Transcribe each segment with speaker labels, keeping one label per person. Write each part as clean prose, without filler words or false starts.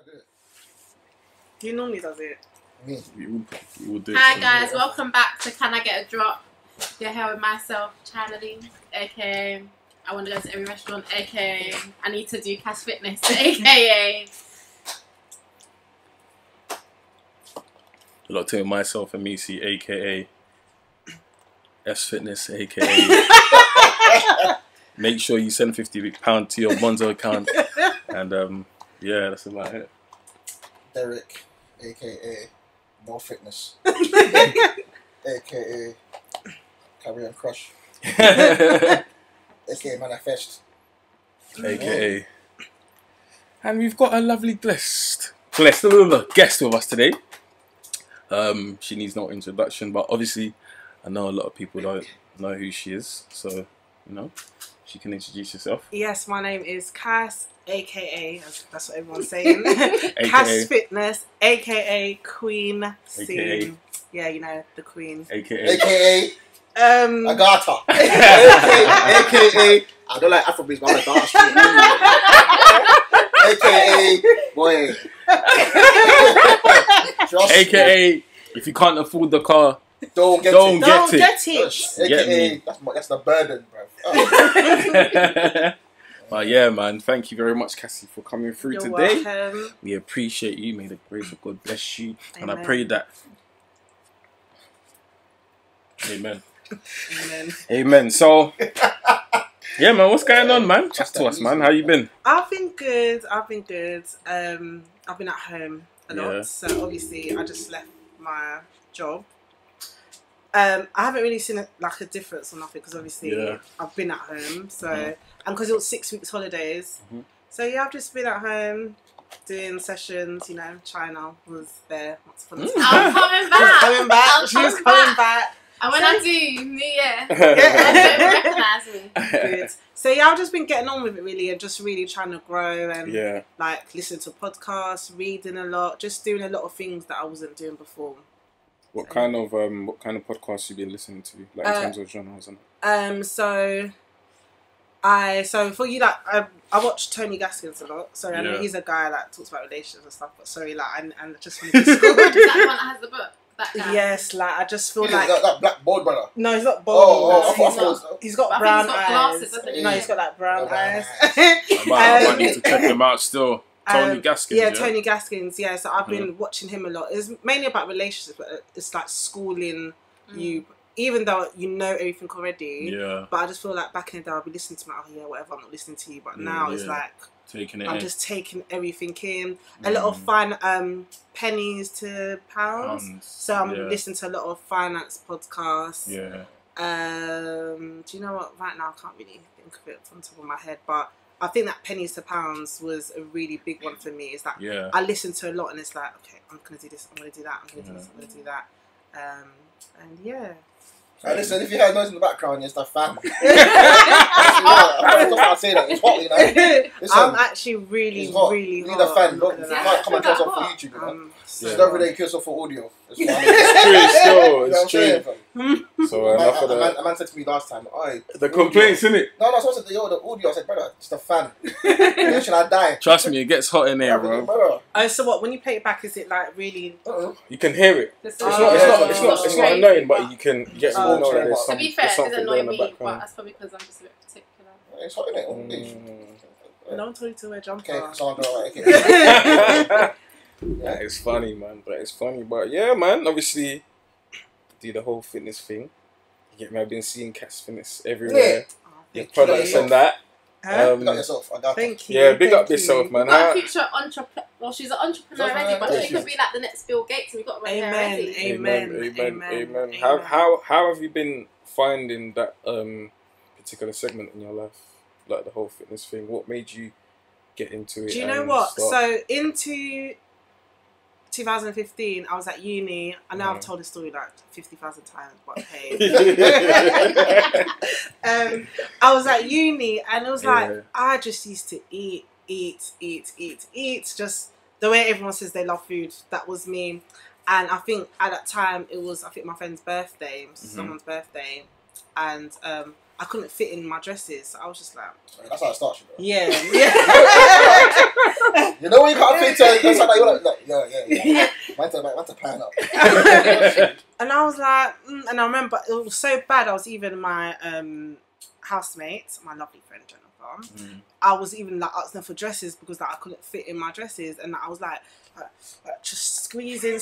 Speaker 1: do it.
Speaker 2: Who normally does it?
Speaker 1: Me.
Speaker 3: You will do it.
Speaker 4: Hi guys, welcome back to Can I Get a Drop? You're here with myself, Chyna Lee, aka I want to go to every restaurant, aka I need to do cash fitness, aka
Speaker 3: A lot to myself, Amisi, aka S Fitness, aka make sure you send £50 to your Monzo account, and yeah, that's about it.
Speaker 1: Derek, aka More Fitness, aka Carry and Crush, aka Manifest,
Speaker 3: aka, and we've got a lovely guest guest with us today. She needs no introduction, but obviously I know a lot of people don't know who she is, so you know she can introduce herself.
Speaker 2: Yes, my name is Cass, aka that's what everyone's saying. Cass Fitness, aka Queen Scene. Yeah, you know the Queen.
Speaker 1: aka Agatha, aka I don't like Afrobeats, but I'm like aka boy,
Speaker 3: aka if you can't afford the car,
Speaker 1: don't get it. AKA that's the burden, bro. Oh.
Speaker 3: But yeah, man, thank you very much, Cassie, for coming through
Speaker 2: You're
Speaker 3: today.
Speaker 2: welcome.
Speaker 3: We appreciate you. May the grace of God bless you.
Speaker 2: Amen.
Speaker 3: And I pray that. Amen.
Speaker 2: Amen.
Speaker 3: Amen. So, yeah, man, what's going on, man? Chat to us, man. How you been?
Speaker 2: I've been good. I've been at home a lot,
Speaker 3: Yeah.
Speaker 2: so obviously I just left my job. I haven't really seen a difference or nothing because obviously I've been at home, so and because it was 6 weeks holidays, so yeah, I've just been at home doing sessions. You know, Chyna was there once upon a time.
Speaker 4: I'm coming back.
Speaker 2: She was coming back.
Speaker 4: And when I do, New Year, I don't recognise me.
Speaker 2: Good. So yeah, I've just been getting on with it really, and just really trying to grow and like listen to podcasts, reading a lot, just doing a lot of things that I wasn't doing before.
Speaker 3: What kind of podcasts you been listening to, like in terms of genres and?
Speaker 2: So for you, like I watch Tony Gaskins a lot. Sorry, I know he's a guy that talks about relationships and stuff, but sorry, like and I just want to be scored.
Speaker 4: Is that the one that has the book? That guy?
Speaker 2: Yes, like I just feel like
Speaker 1: that black boy brother.
Speaker 2: No, he's not bald.
Speaker 1: He's
Speaker 2: got brown eyes.
Speaker 4: Glasses, doesn't he?
Speaker 2: No, he's got like brown eyes.
Speaker 3: I might need to check him out still. Tony Gaskins.
Speaker 2: Yeah, Tony Gaskins. Yeah, so I've been watching him a lot. It's mainly about relationships, but it's like schooling you, even though you know everything already. Yeah. But I just feel like back in the day, I'll be listening to my whatever. I'm not listening to you, but now it's like I'm just taking everything in. A lot of fun pennies to pounds. So I'm listening to a lot of finance podcasts. Yeah. Do you know what? Right now, I can't really think of it from the top of my head, but I think that pennies to pounds was a really big one for me. It's like I listen to a lot, and it's like, okay, I'm gonna do this, I'm gonna do that, I'm gonna do this, I'm gonna do that, and yeah.
Speaker 1: Hey, listen, if you heard noise in the background, it's the fan. I say that. It's hot, you know. Listen,
Speaker 2: I'm actually really hot.
Speaker 1: You need a fan. Look, you can't come and tell yourself for YouTube, you know. There's no relay kill yourself for audio.
Speaker 3: It's true, it's true. So
Speaker 1: a man said to me last time,
Speaker 3: the complaints, innit?
Speaker 1: No, so I said, the audio. I said, brother, it's the fan. Should I die?
Speaker 3: Trust me, it gets hot in there, bro.
Speaker 2: Oh, so what? When you play it back, is it like really?
Speaker 3: You can hear it. It's not annoying, but you can get more know that there's
Speaker 4: to be fair, it doesn't annoy me, but that's probably because I'm just a bit particular.
Speaker 1: It's hot in it.
Speaker 2: No one told you to wear jumper.
Speaker 1: Okay, so I'll go right.
Speaker 3: Yeah, it's funny, man. But yeah, man. Obviously, do the whole fitness thing. I've been seeing Cass Fitness everywhere. Your products and that.
Speaker 1: Big up yourself.
Speaker 2: Thank you.
Speaker 3: Yeah, big up yourself, man.
Speaker 4: We've got a future entrepreneur. Well, she's an entrepreneur already, but she could be like the next Bill Gates. We've got to run her already.
Speaker 2: Amen.
Speaker 3: How have you been finding that particular segment in your life, like the whole fitness thing? What made you get into it?
Speaker 2: Do you know what? So into 2015, I was at uni. I know I've told this story like 50,000 times, but hey. I was at uni, and it was like I just used to eat. Just the way everyone says they love food. That was me. And I think at that time it was my friend's birthday, someone's birthday, and I I couldn't fit in my dresses. So I was just like,
Speaker 1: that's how it starts, you know.
Speaker 2: Yeah.
Speaker 1: You know when you can't fit to, that's how you're like, yeah. Mine's a plan up.
Speaker 2: And I was like, and I remember it was so bad. I was even my housemate, my lovely friend Jennifer. I was even like asking her for dresses because like I couldn't fit in my dresses, and I was like just squeezing.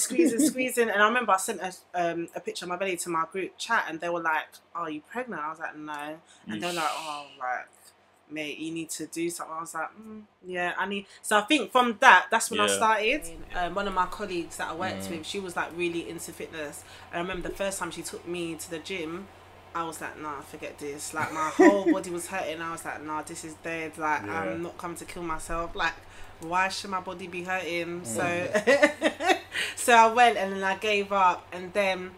Speaker 2: And I remember I sent a picture of my belly to my group chat, and they were like, "Oh, are you pregnant?" I was like, "No," and they're like, "Oh, like, mate, you need to do something." I was like, "Yeah, I need." So I think from that's when I started. One of my colleagues that I worked with, she was like really into fitness. I remember the first time she took me to the gym, I was like, nah, forget this. Like, my whole body was hurting. I was like, nah, this is dead. Like, I'm not coming to kill myself. Like, why should my body be hurting? So I went, and then I gave up. And then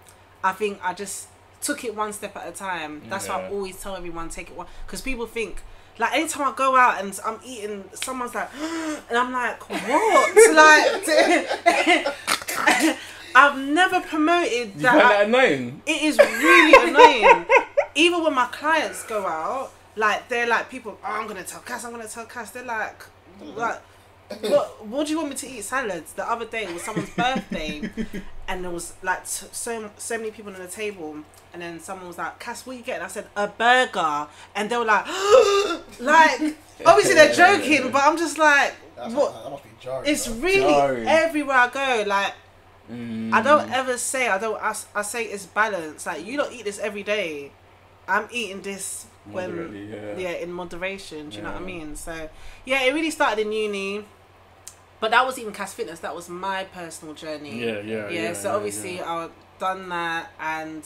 Speaker 2: I think I just took it one step at a time. That's why I always tell everyone, take it one. Because people think, like, anytime I go out and I'm eating, someone's like, and I'm like, what? Like, I've never promoted that.
Speaker 3: You find that annoying?
Speaker 2: It is really annoying. Even when my clients go out, like, they're like, people, oh, I'm going to tell Cass. They're like, what do you want me to eat? Salads. The other day it was someone's birthday, and there was like so many people on the table, and then someone was like, Cass, what are you getting? I said, a burger. And they were like, like, obviously they're joking, but I'm just like, what?
Speaker 1: That must be jarring.
Speaker 2: It's really jarring. Everywhere I go, like, I don't ever say, I say it's balanced. Like, you don't eat this every day. I'm eating this in moderation. Do you know what I mean? So yeah, it really started in uni, but that was even Cass Fitness. That was my personal journey. So obviously I've done that, and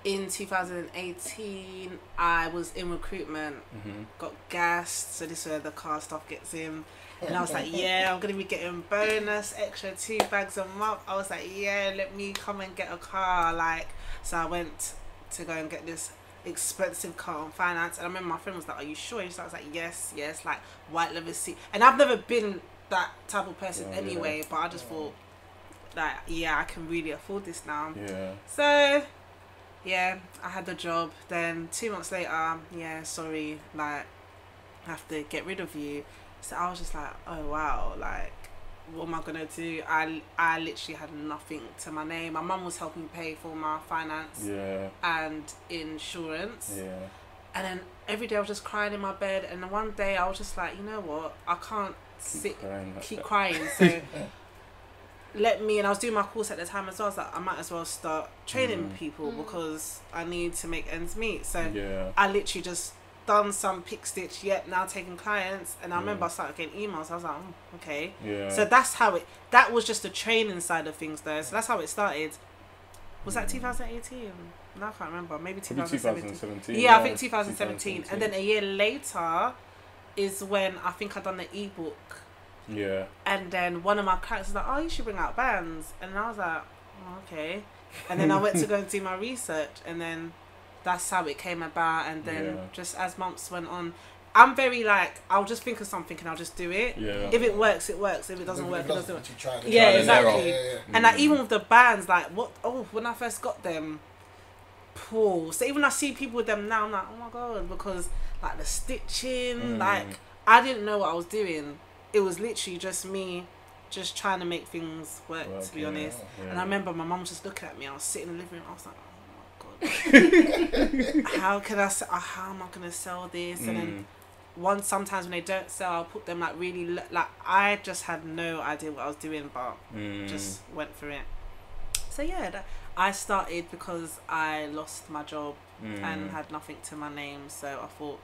Speaker 2: in 2018 I was in recruitment, got gassed. So this is where the car stuff gets in. And I was like, yeah, I'm going to be getting bonus, extra 2 bags a month. I was like, yeah, let me come and get a car. Like, so I went to go and get this expensive car on finance. And I remember my friend was like, are you sure? And so I was like, yes, like white leather seat. And I've never been that type of person anyway, but I just thought, like, yeah, I can really afford this now. So, yeah, I had the job. Then 2 months later, sorry, like, I have to get rid of you. So I was just like, oh wow, like, what am I gonna do? I literally had nothing to my name. My mum was helping pay for my finance and insurance. And then every day I was just crying in my bed, and then one day I was just like, you know what? I can't keep crying. So and I was doing my course at the time as well. I was like, I might as well start training people because I need to make ends meet. So I literally just done some pick stitch, now taking clients, and I remember I started getting emails. I was like, okay. So that's how that was just the training side of things though. So that's how it started. Was that 2018? No, I can't remember. Maybe 2017. Yeah, I think 2017. And then a year later is when I think I done the ebook. And then one of my clients was like, oh, you should bring out bands. And I was like, oh, okay. And then I went to go and do my research, and then that's how it came about. And then just as months went on, I'm very like, I'll just think of something and I'll just do it. If it works, it works. If it doesn't work, it doesn't work. Yeah, exactly. And like, even with the bands, like, when I first got them, so even when I see people with them now, I'm like, oh my god, because like the stitching, like, I didn't know what I was doing. It was literally just me just trying to make things work, to be honest. And I remember my mum was just looking at me. I was sitting in the living room. I was like, how am I gonna sell this? And then sometimes when they don't sell, I'll put them like really like, I just had no idea what I was doing, but just went for it. So yeah, I started because I lost my job and had nothing to my name, so I thought,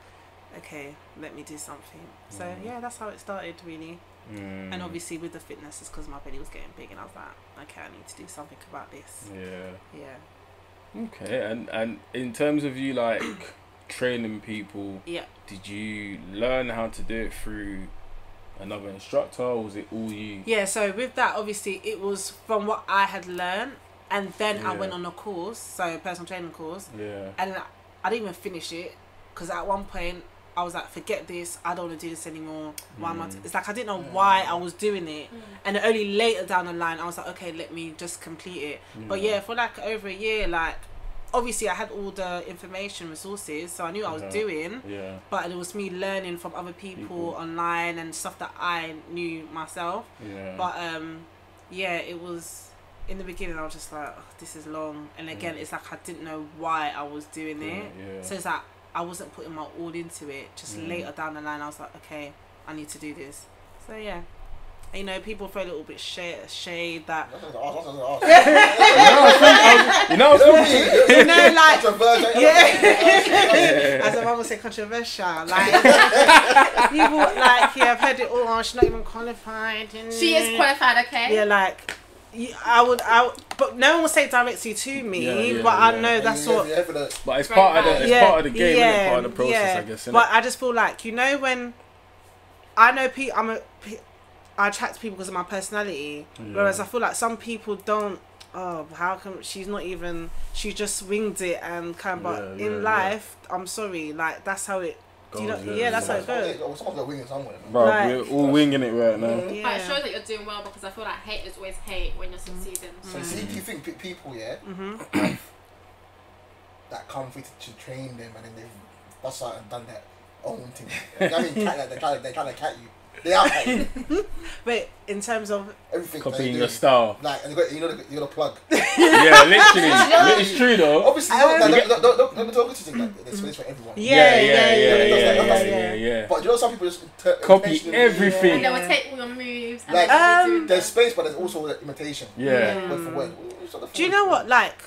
Speaker 2: okay, let me do something. So yeah, that's how it started really. And obviously with the fitness, it's because my belly was getting big, and I was like, okay, I need to do something about this.
Speaker 3: Okay, and in terms of you like training people, did you learn how to do it through another instructor, or was it all you? Yeah,
Speaker 2: so with that, obviously it was from what I had learned, and then I went on a course, so personal training course, and I didn't even finish it because at one point I was like, forget this, I don't want to do this anymore. Why am I it's like I didn't know why I was doing it, and only later down the line I was like, okay, let me just complete it. But yeah, for like over a year, like obviously I had all the information, resources, so I knew what I was doing.
Speaker 3: Yeah.
Speaker 2: But it was me learning from other people online and stuff that I knew myself.
Speaker 3: Yeah.
Speaker 2: But yeah, it was. In the beginning, I was just like, oh, this is long. And again, it's like I didn't know why I was doing it.
Speaker 3: Yeah.
Speaker 2: So it's like I wasn't putting my all into it. Just later down the line, I was like, okay, I need to do this. So yeah. And, you know, people throw a little bit shade that... As a mum would say, controversial. Like, people, like, yeah, I've heard it all. Oh, she's not even qualified.
Speaker 4: She is qualified, okay?
Speaker 2: Yeah, like... I would, but no one will say directly to me. But I know that's what.
Speaker 3: But it's part of the game, isn't it? Part of the process, I guess.
Speaker 2: But I just feel like, you know, when I know I attract people because of my personality, whereas I feel like some people don't. Oh, how come she's not even? She just winged it and kind of. But in life, I'm sorry, like that's how it. Do you know, that's how it goes.
Speaker 1: Someone's got winging somewhere.
Speaker 3: Bro, we're all winging it right now.
Speaker 4: But it shows that you're doing well because I feel like haters always hate when you're succeeding.
Speaker 1: So see, do you think people, that come for you to train them and then they've bust out and done that own thing? I mean, they kind of cat you. They are cat you.
Speaker 2: But in terms of
Speaker 1: everything,
Speaker 3: copying your style,
Speaker 1: like, and you got a plug.
Speaker 3: Yeah, literally. It's true though.
Speaker 1: Obviously, don't talk to things like there's space for everyone.
Speaker 3: Yeah.
Speaker 1: But you know, some people just
Speaker 3: copy everything.
Speaker 4: And they will take all your moves. And
Speaker 1: like, there's space, but there's also the imitation.
Speaker 3: Yeah.
Speaker 1: Word for word.
Speaker 2: Do you know what? Like,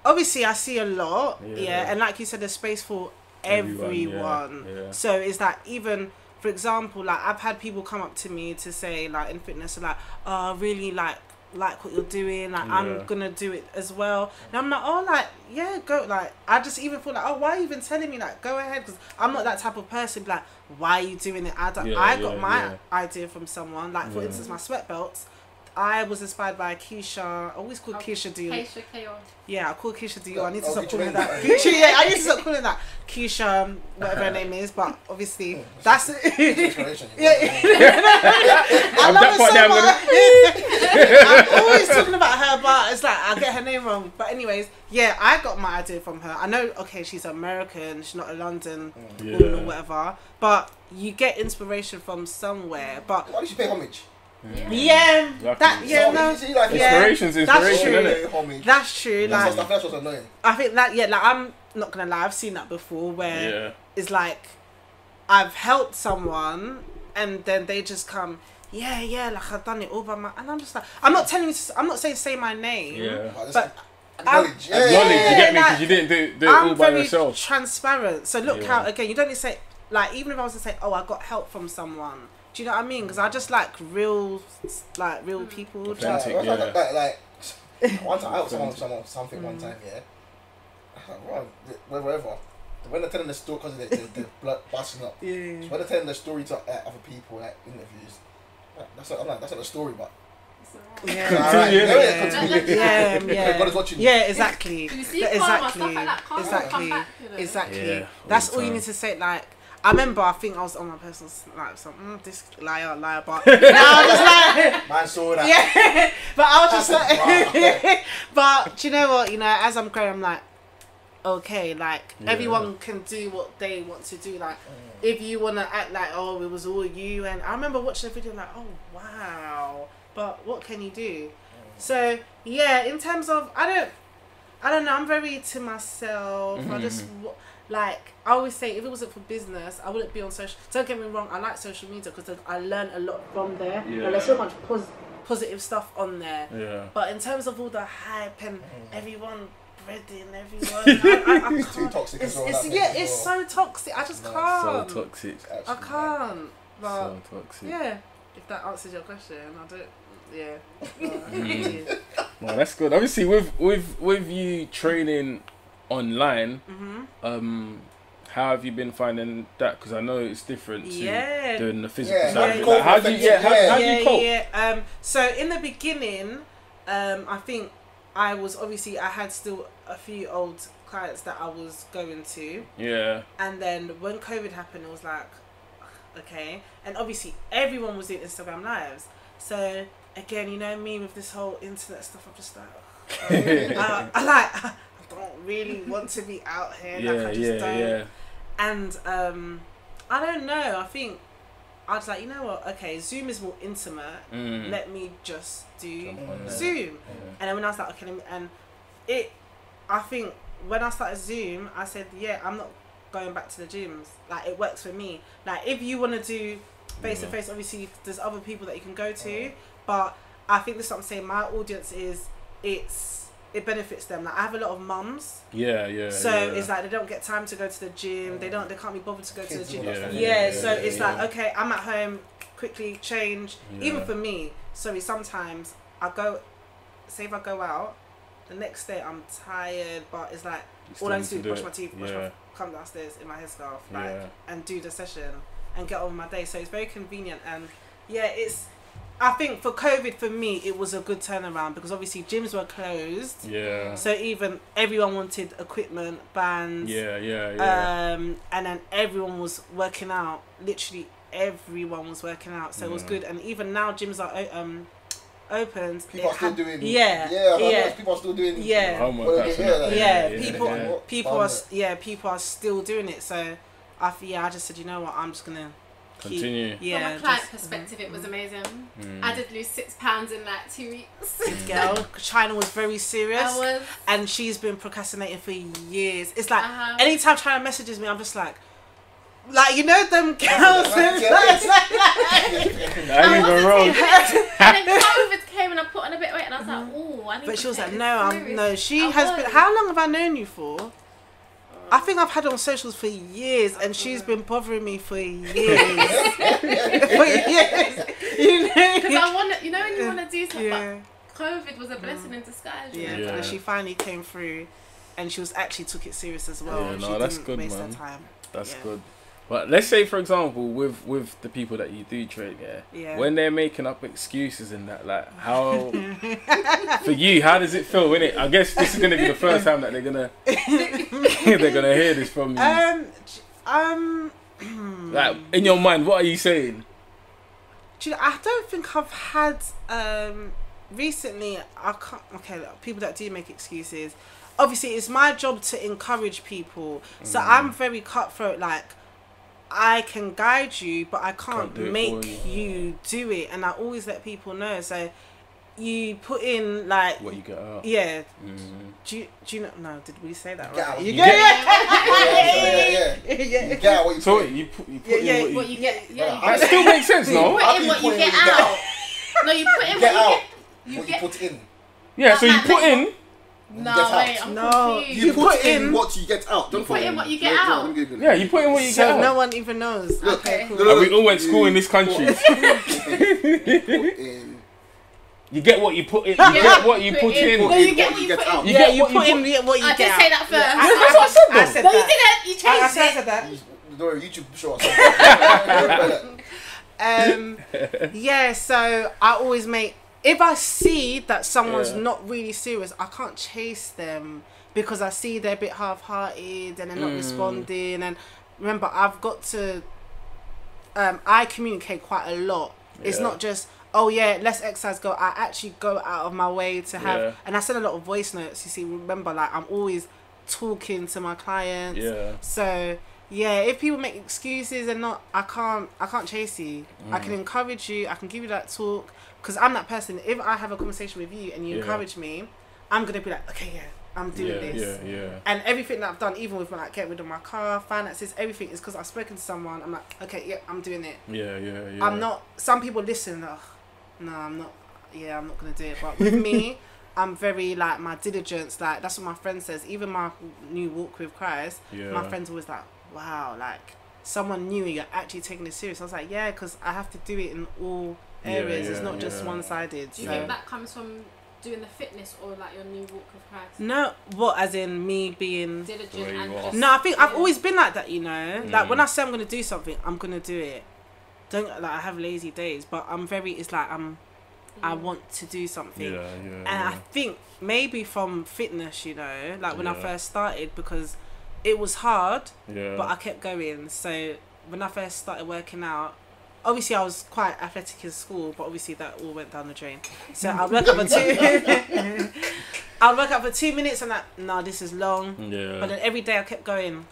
Speaker 2: obviously, I see a lot. Yeah, and like you said, there's space for everyone. So it's like, even for example, like I've had people come up to me to say, like, in fitness, like, oh, I really like what you're doing, like I'm gonna do it as well. And I'm like, oh, like, yeah, go. Like, I just even feel like, oh, why are you even telling me, like, go ahead? Because I'm not that type of person. Like, why are you doing it? I got my idea from someone. Like, for instance, my sweat belts, I was inspired by Keisha. I always call Keisha Dior.
Speaker 4: Keisha K.O.
Speaker 2: Yeah, I call Keisha Dior. I need to stop calling that. Keisha, yeah, I need to stop calling that Keisha, whatever her name is. But obviously, that's it. I love her so much. I'm always talking about her, but it's like I get her name wrong. But anyways, yeah, I got my idea from her. I know, okay, she's American. She's not a London woman or whatever. But you get inspiration from somewhere. But
Speaker 1: why did she pay homage?
Speaker 3: Inspiration's inspiration, isn't it?
Speaker 2: That's true. Like,
Speaker 1: that's what's annoying.
Speaker 2: I think that, like, I'm not gonna lie, I've seen that before where it's like I've helped someone and then they just come, like I've done it all by my, and I'm just like, I'm not telling you, I'm not saying say my name, but
Speaker 1: acknowledge.
Speaker 3: You get me, because you didn't do it all by yourself.
Speaker 2: I'm very transparent. So look how, again, you don't need to say, like, even if I was to say, oh, I got help from someone. Do you know what I mean? Because I just like real people.
Speaker 3: Authentic,
Speaker 1: like one time I helped something one time, wherever. When they're telling the story, because they're blood busting up. So when they're telling the story to other people, like interviews, that's not the story, but. God is watching you.
Speaker 2: Yeah, exactly.
Speaker 4: Exactly.
Speaker 2: That's all you need to say. Like, I remember, I think I was on my personal, like, this liar, but now I'm just like,
Speaker 1: man saw that.
Speaker 2: Yeah, but I was just like, but do you know what? You know, as I'm growing, I'm like, okay, like everyone can do what they want to do. Like, if you want to act like, oh, it was all you, and I remember watching a video like, oh wow, but what can you do? So yeah, in terms of, I don't know. I'm very to myself. I just. Like, I always say, if it wasn't for business, I wouldn't be on social. Don't get me wrong, I like social media because I learn a lot from there. And there's so much positive stuff on there. But in terms of all the hype and everyone breading, everyone, I can't.
Speaker 1: Too toxic.
Speaker 2: It's so toxic. I just can't.
Speaker 3: So toxic.
Speaker 2: I can't. But
Speaker 3: so toxic.
Speaker 2: Yeah, if that answers your question, I don't. Yeah.
Speaker 3: Well, that's good. Obviously, with you training online, how have you been finding that? Because I know it's different to doing the physical side. How do you cope?
Speaker 2: So in the beginning, I think I had still a few old clients that I was going to. And then when COVID happened, it was like, okay. And obviously everyone was doing Instagram lives. So again, you know me with this whole internet stuff. I'm just like, I don't really want to be out here. Like, I just don't. Yeah. And I don't know. I think I was like, you know what? Okay, Zoom is more intimate. Let me just do Zoom. And then when I was like, okay, I think when I started Zoom, I said, yeah, I'm not going back to the gyms. Like, it works for me. Like, if you want to do face to face, obviously there's other people that you can go to, but I think this is what I'm saying. My audience it benefits them. Like, I have a lot of mums. So it's like they don't get time to go to the gym. They can't be bothered to go to the gym. So it's like, okay, I'm at home, quickly change. Even for me, sometimes if I go out, the next day I'm tired, but it's like all I need to do is brush my teeth, come downstairs in my headscarf, and do the session and get on with my day. So it's very convenient, and I think for COVID, for me, it was a good turnaround because obviously gyms were closed. So even everyone wanted equipment, bands. And then everyone was working out. Literally everyone was working out. So it was good. And even now gyms are open.
Speaker 1: People are still doing. People are still doing. People
Speaker 2: are still doing it. So I just said, you know what, I'm just gonna
Speaker 3: continue.
Speaker 4: From a client perspective, it was amazing. I did lose 6 pounds in like 2 weeks.
Speaker 2: Girl, Chyna was very serious, and she's been procrastinating for years. It's like anytime Chyna messages me, I'm just like you know them girls.
Speaker 3: I'm even wrong.
Speaker 4: And then COVID came and I put on a bit of weight, and I was like, oh, I need.
Speaker 2: But she was like, no. She has been. How long have I known you for? I think I've had her on socials for years, and she's been bothering me for years. For years. You know?
Speaker 4: Because I want to, when you want to do something, but COVID was a blessing in disguise.
Speaker 2: And she finally came through, and she took it serious as well.
Speaker 3: That's good, man. That's good. But let's say, for example, with the people that you do train, when they're making up excuses and that, like, how for you, how does it feel? Innit? I guess this is gonna be the first time that they're gonna hear this from you. Like, in your mind, what are you saying?
Speaker 2: I don't think I've had recently. I can't. Okay, people that do make excuses. Obviously, it's my job to encourage people, so I'm very cutthroat. Like, I can guide you, but I can't make you do it. And I always let people know. So you put in like
Speaker 3: what you get out.
Speaker 2: Yeah. Do you know? No, did we say that right?
Speaker 1: You get out what you put in.
Speaker 3: You put in
Speaker 4: what you get.
Speaker 3: That still makes sense, no?
Speaker 4: You put in what you get out. No, you put in what you put in.
Speaker 3: Yeah, so you put in.
Speaker 4: No, wait, I'm confused.
Speaker 1: You put in what you get out.
Speaker 4: Don't put in what you get out.
Speaker 3: Yeah, you put in what you get out.
Speaker 2: So no one even knows.
Speaker 1: Look,
Speaker 2: okay, cool.
Speaker 3: We all went to school in this country. You get what you put in. You get what you put in.
Speaker 4: No, you get what you get out.
Speaker 2: You get what you get out.
Speaker 4: I did say that first.
Speaker 3: That's what I said.
Speaker 2: I said
Speaker 4: that. No, you didn't. You changed it.
Speaker 2: I said that.
Speaker 1: Don't worry, YouTube short.
Speaker 2: So I always make. If I see that someone's not really serious, I can't chase them because I see they're a bit half-hearted and they're not responding. And remember, I've got to. I communicate quite a lot. It's not just let's exercise. Go. I actually go out of my way to have, and I send a lot of voice notes. You see, remember, like, I'm always talking to my clients. So if people make excuses and I can't chase you. I can encourage you. I can give you that talk. Because I'm that person. If I have a conversation with you and you encourage me, I'm gonna be like, okay, I'm doing this. And everything that I've done, even with like getting rid of my car, finances, everything is because I've spoken to someone. I'm like, okay, I'm doing it. I'm not. Some people listen. No, I'm not. I'm not gonna do it. But with me, I'm very like my diligence. Like, that's what my friend says. Even my new walk with Christ, my friend's always like, wow, like someone new, you're actually taking this serious. I was like, because I have to do it in all areas. It's not just one-sided.
Speaker 4: Do you think that comes from doing the fitness or like your new walk with Christ?
Speaker 2: No, what, as in me being
Speaker 4: diligent and just,
Speaker 2: no, I think I've always been like that, like when I say I'm gonna do something, I'm gonna do it. I have lazy days, but I'm very, it's like I want to do something. And I think maybe from fitness, like when I first started, because it was hard, but I kept going. So when I first started working out, obviously I was quite athletic in school, but obviously that all went down the drain. So I'd work up for 2 I'd work up for 2 minutes and like, no, this is long.
Speaker 3: Yeah.
Speaker 2: But then every day I kept going.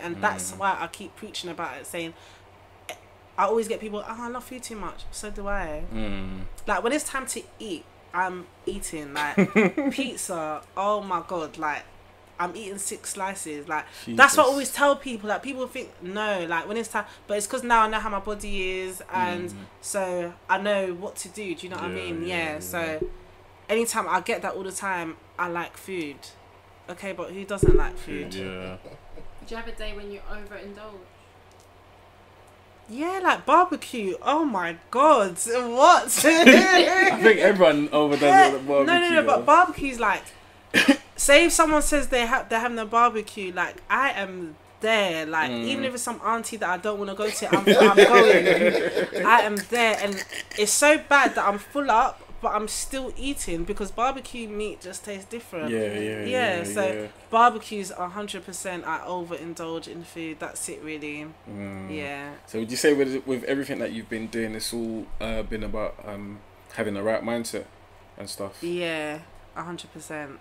Speaker 2: And that's why I keep preaching about it, saying, I always get people, I love food too much. So do I. Like, when it's time to eat, I'm eating. Like, pizza, oh my God, like, I'm eating 6 slices. Like, Jesus. That's what I always tell people. Like, people think, no, like, when it's time, but it's because now I know how my body is, and so I know what to do. Do you know what I mean? Yeah. So anytime I get that all the time, I like food. Okay, but who doesn't like food?
Speaker 3: Yeah.
Speaker 4: Do you have a day when you overindulge?
Speaker 2: Yeah, like barbecue. Oh my God, what?
Speaker 3: I think everyone overdoes it with barbecue.
Speaker 2: No, but barbecue's like, say if someone says they're having a barbecue, like I am there. Like even if it's some auntie that I don't want to go to, I'm going. I am there, and it's so bad that I'm full up, but I'm still eating because barbecue meat just tastes different. Yeah. So barbecues 100%. I overindulge in food. That's it, really. Yeah.
Speaker 3: So would you say with everything that you've been doing, it's all been about having the right mindset and stuff?
Speaker 2: Yeah, 100%.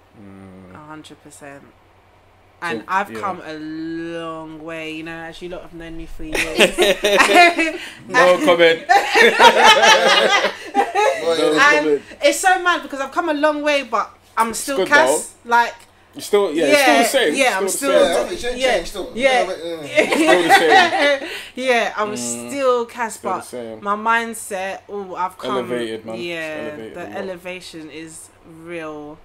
Speaker 2: 100%. And I've come a long way, you know, as you lot have known me for years.
Speaker 3: No comment.
Speaker 2: And it's so mad because I've come a long way, but I'm still Cass. Like,
Speaker 3: you're still, it's still the same.
Speaker 2: Yeah, I'm still. I'm still Cass, but my mindset. Oh, I've come.
Speaker 3: Elevated, man.
Speaker 2: Yeah, the elevation is real.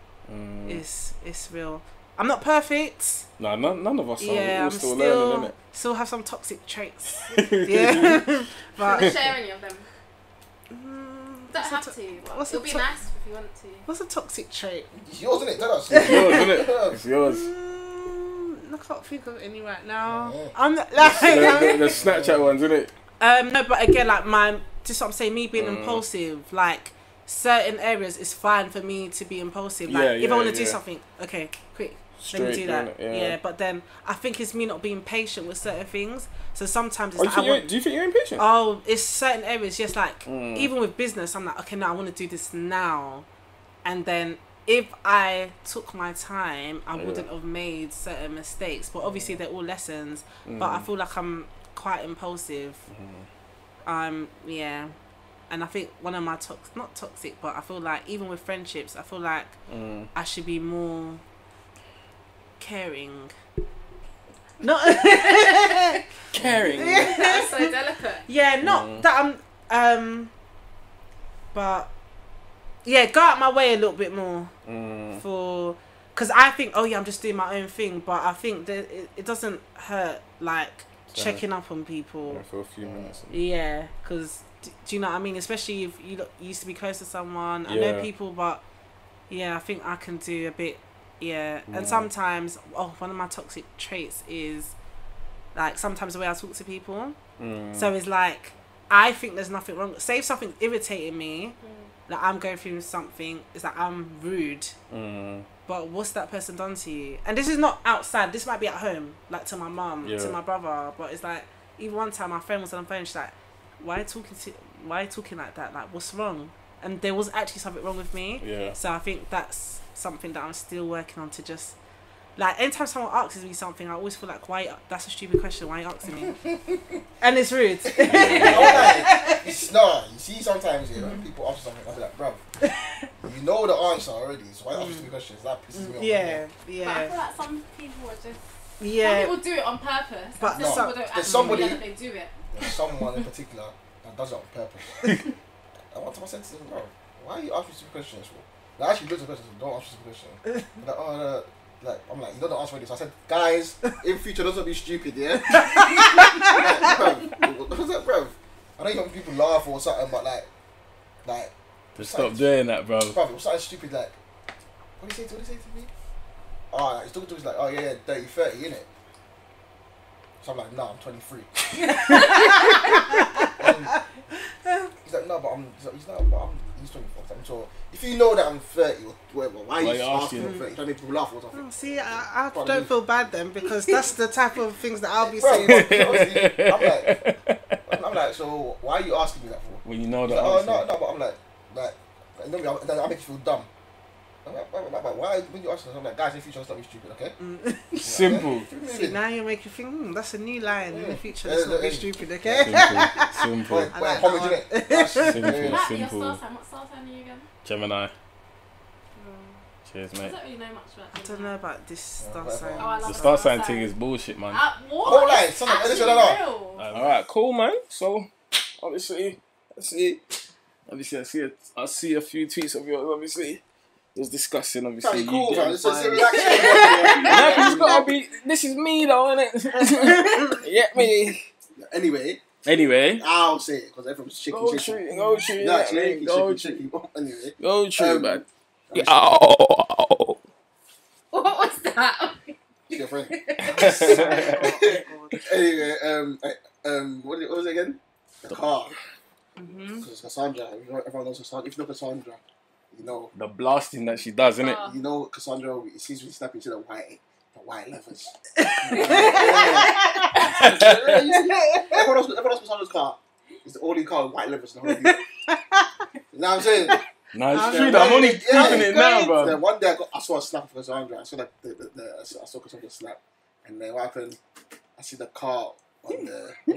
Speaker 2: It's real. I'm not perfect.
Speaker 3: Nah, none of us are.
Speaker 2: Yeah,
Speaker 3: we're still learning, innit?
Speaker 2: Still have some toxic traits. Yeah. But
Speaker 4: can you share any of them? Don't have to. It'll be nice if you want to.
Speaker 2: What's a toxic trait?
Speaker 1: It's yours, isn't it? Tell us.
Speaker 3: It's yours, isn't it? It's yours.
Speaker 2: I can't think of any right now.
Speaker 1: Yeah.
Speaker 2: I'm not, like
Speaker 3: the Snapchat ones, isn't it?
Speaker 2: No, but again, like just what I'm saying, me being impulsive, like certain areas, it's fine for me to be impulsive. Like if I want to do something, okay, quick. Let me do that. Yeah, but then I think it's me not being patient with certain things. So sometimes it's
Speaker 3: do you think you're impatient?
Speaker 2: Oh, it's certain areas. Just like even with business, I'm like, okay, now I want to do this now, and then if I took my time, I wouldn't have made certain mistakes. But obviously they're all lessons. But I feel like I'm quite impulsive. Yeah. And I think one of my not toxic, but I feel like even with friendships, I feel like I should be more caring. Not
Speaker 3: caring.
Speaker 4: That's so delicate.
Speaker 2: Yeah, not that I'm but yeah, go out my way a little bit more for, because I think, oh yeah, I'm just doing my own thing, but I think that it doesn't hurt like checking up on people
Speaker 3: for a few minutes.
Speaker 2: Yeah, because do you know what I mean? Especially if you used to be close to someone. I know people, but yeah, I think I can do a bit. Yeah, and sometimes, one of my toxic traits is like sometimes the way I talk to people. So it's like, I think there's nothing wrong. Say if something's irritating me, like I'm going through something, it's like I'm rude. But what's that person done to you? And this is not outside. This might be at home, like to my mum, to my brother. But it's like, even one time my friend was on the phone. She's like, why are you talking like that? Like, what's wrong? And there was actually something wrong with me. Yeah. So I think that's something that I'm still working on, to just like, anytime someone asks me something, I always feel like, that's a stupid question, why are you asking me? And it's rude.
Speaker 1: No, you see sometimes when people ask something, I'll be like, bruv, you know the answer already, so why ask stupid questions? That pisses me off.
Speaker 4: Yeah. But I feel like some people are just some people do it on purpose, but some people don't actually know they do it.
Speaker 1: There's someone in particular that does it on purpose. I want to say to them, bro, why are you asking stupid questions for? Like, actually, loads of questions. Don't ask stupid questions. Like, I'm like, you don't answer this. So I said, guys, in future, don't be stupid, yeah. What's that, bro? I know you want people laugh or something, but like.
Speaker 3: Just stop doing that, bro.
Speaker 1: Bro, it was something stupid. Like, what do you say to me? Oh, he's talking to me. He's like, oh yeah, 30, 30, innit? So I'm like, no, I'm 23. He's like, no, but he's 24. So if you know that I'm 30 or whatever, why are you asking for 30? You don't make people laugh or something.
Speaker 2: See, I don't feel bad then, because that's the type of things that I'll be saying.
Speaker 1: I'm like, so why are you asking me that for?
Speaker 3: When you know that.
Speaker 1: Like, no, but I'm like, I make you feel dumb. I'm like, why when you ask us? I'm like, guys, in the future, let's not be stupid, okay?
Speaker 3: Simple.
Speaker 2: See, now you make you think, that's a new line. In the future, let's not be stupid, okay?
Speaker 3: Simple.
Speaker 1: Wait,
Speaker 3: Simple.
Speaker 4: Your star sign. What star sign are you again?
Speaker 3: Gemini. Cheers,
Speaker 4: I
Speaker 3: mate.
Speaker 4: don't really know much about
Speaker 2: I don't know about this star sign.
Speaker 4: Oh, I love
Speaker 3: The star sign thing is bullshit, man.
Speaker 4: What?
Speaker 1: Hold on, son, listen,
Speaker 3: Alright, cool, man. So, obviously, I see a few tweets of yours, obviously. It was discussing, obviously.
Speaker 1: It's cool, man. It's
Speaker 3: this is me, though, innit? You get me? Anyway.
Speaker 1: I'll say it, because everyone's shaking.
Speaker 3: Go true.
Speaker 1: Anyway.
Speaker 3: Go true, man. Yo.
Speaker 4: What was that?
Speaker 1: Your friend. Anyway, what was it again? The car. Because Cassandra, everyone knows Cassandra. If you know Cassandra, you know
Speaker 3: the blasting that she does, innit?
Speaker 1: You know Cassandra, she's really snapping to the white levers. Everyone else Cassandra's car is the only car with white levers in the whole view. You know what I'm saying?
Speaker 3: No, it's true. I'm only proving it now, bro.
Speaker 1: Then one day I saw a snap of Cassandra. I saw I saw Cassandra snap, and then what happened? I see the car on the. You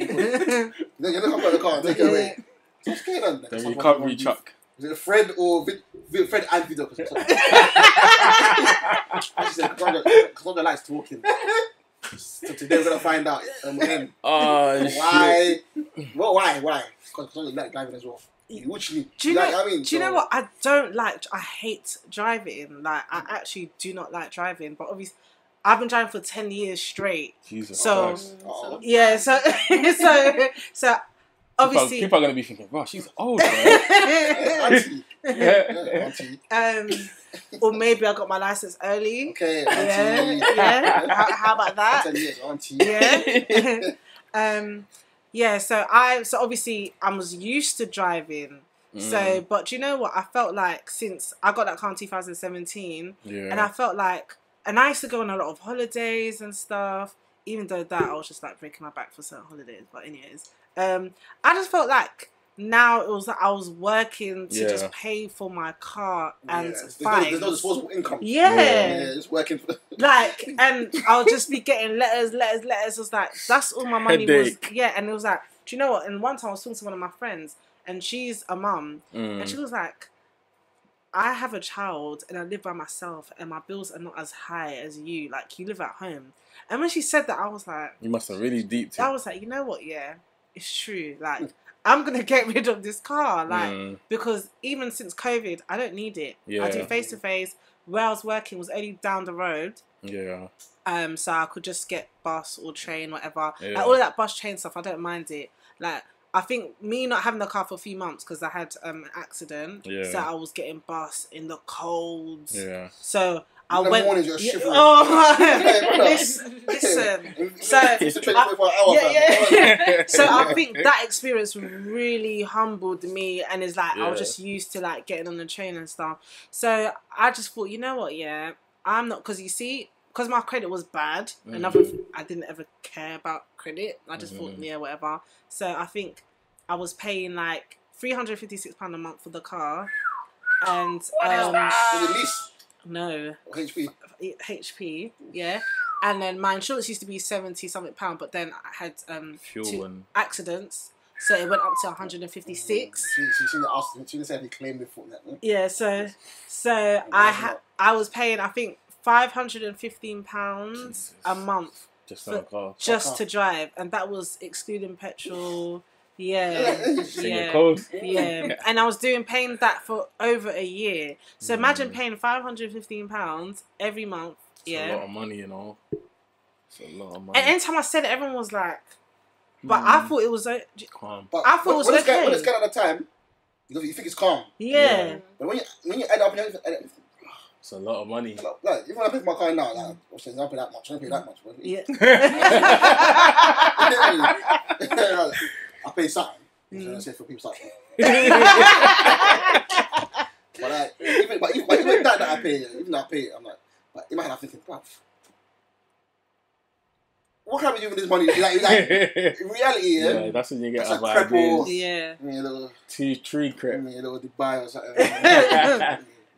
Speaker 1: know, come out the car and take it away. So what's going on?
Speaker 3: The recovery truck.
Speaker 1: Was it a Fred or Fred and Video? I said Cassandra likes talking. So today we're gonna find out. Why? Well, why? Because Cassandra likes driving as well. Do you know
Speaker 2: what I don't like? I hate driving. Like, I actually do not like driving. But obviously, I've been driving for 10 years straight.
Speaker 3: Jesus
Speaker 2: Christ.
Speaker 3: Yeah,
Speaker 2: so obviously
Speaker 3: people are gonna be thinking, wow, she's old, bro.
Speaker 1: Auntie.
Speaker 2: Or maybe I got my license early.
Speaker 1: Okay, auntie.
Speaker 2: Yeah. How about that?
Speaker 1: 10 years, auntie.
Speaker 2: Yeah. So obviously I was used to driving. So, but do you know what? I felt like since I got that car in 2017, and I felt like, and I used to go on a lot of holidays and stuff. Even though that I was just like breaking my back for certain holidays. But anyways, I just felt like now it was like I was working to just pay for my car and
Speaker 1: there's no disposable income.
Speaker 2: It's
Speaker 1: working for
Speaker 2: like, and I'll just be getting letters. It was like, that's all my money was. Yeah, and it was like, do you know what? And one time I was talking to one of my friends, and she's a mum, and she was like, I have a child and I live by myself, and my bills are not as high as you. Like, you live at home. And when she said that, I was like,
Speaker 3: you must have really deeped it.
Speaker 2: I was like, you know what? Yeah, it's true. Like, I'm gonna get rid of this car, like, because even since COVID, I don't need it. I do face to face. Where I was working was only down the road.
Speaker 3: Yeah.
Speaker 2: So I could just get bus or train, whatever. Like, all of that bus train stuff, I don't mind it. Like, I think me not having the car for a few months because I had an accident. So I was getting bus in the cold. So I went. Listen. So I think that experience really humbled me, and is like I was just used to like getting on the train and stuff. So I just thought, you know what? Yeah, I'm not, because you see, because my credit was bad. I didn't ever care about credit. I just thought, yeah, whatever. So I think I was paying like £356 a month for the car, and no HP, yeah. And then my insurance used to be £70-something, but then I had two accidents, so it went up to 156.
Speaker 1: She said he claimed it for that.
Speaker 2: Yeah, so I was paying, I think, £515 a month just to drive, and that was excluding petrol. Yeah. And I was paying that for over a year. So imagine paying £515 every month.
Speaker 3: It's a lot of money, you know. It's a lot of money.
Speaker 2: And anytime I said it, everyone was like, but I thought it was calm. But I thought it was okay.
Speaker 1: When it's kind of the time, you think it's calm.
Speaker 2: Yeah.
Speaker 1: But when you add up,
Speaker 3: it's a lot of money.
Speaker 1: Like, even when I pay for my car now, like, I'm saying, I don't pay that much. Yeah. I pay something. So I say for people something. But like, even that I pay, I'm like, but in my head I'm thinking, bruv, what can we do with this money? Like in reality,
Speaker 3: yeah, that's when you get
Speaker 1: that's
Speaker 3: other
Speaker 1: a crepe or
Speaker 3: ideas.
Speaker 1: a little
Speaker 3: tree crepe.
Speaker 1: a little Dubai or something.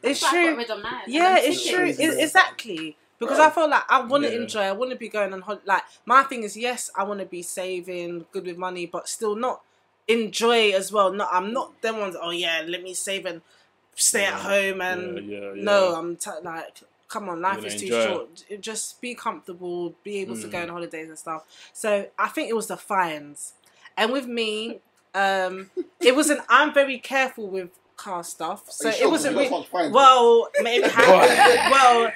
Speaker 2: It's
Speaker 4: I
Speaker 2: true.
Speaker 4: got rid of mine.
Speaker 2: Yeah,
Speaker 4: And then
Speaker 2: it's
Speaker 4: took
Speaker 2: true.
Speaker 4: it.
Speaker 2: Exactly. Because I feel like I want to enjoy. I want to be going on holiday. Like my thing is, yes, I want to be saving, good with money, but still not enjoy as well. No, I'm not them ones. Oh yeah, let me save and stay at home and no, I'm like, come on, life is too short. Just be comfortable, be able to go on holidays and stuff. So I think it was the fines, and with me, it wasn't. I'm very careful with car stuff, so it wasn't. Well, maybe well.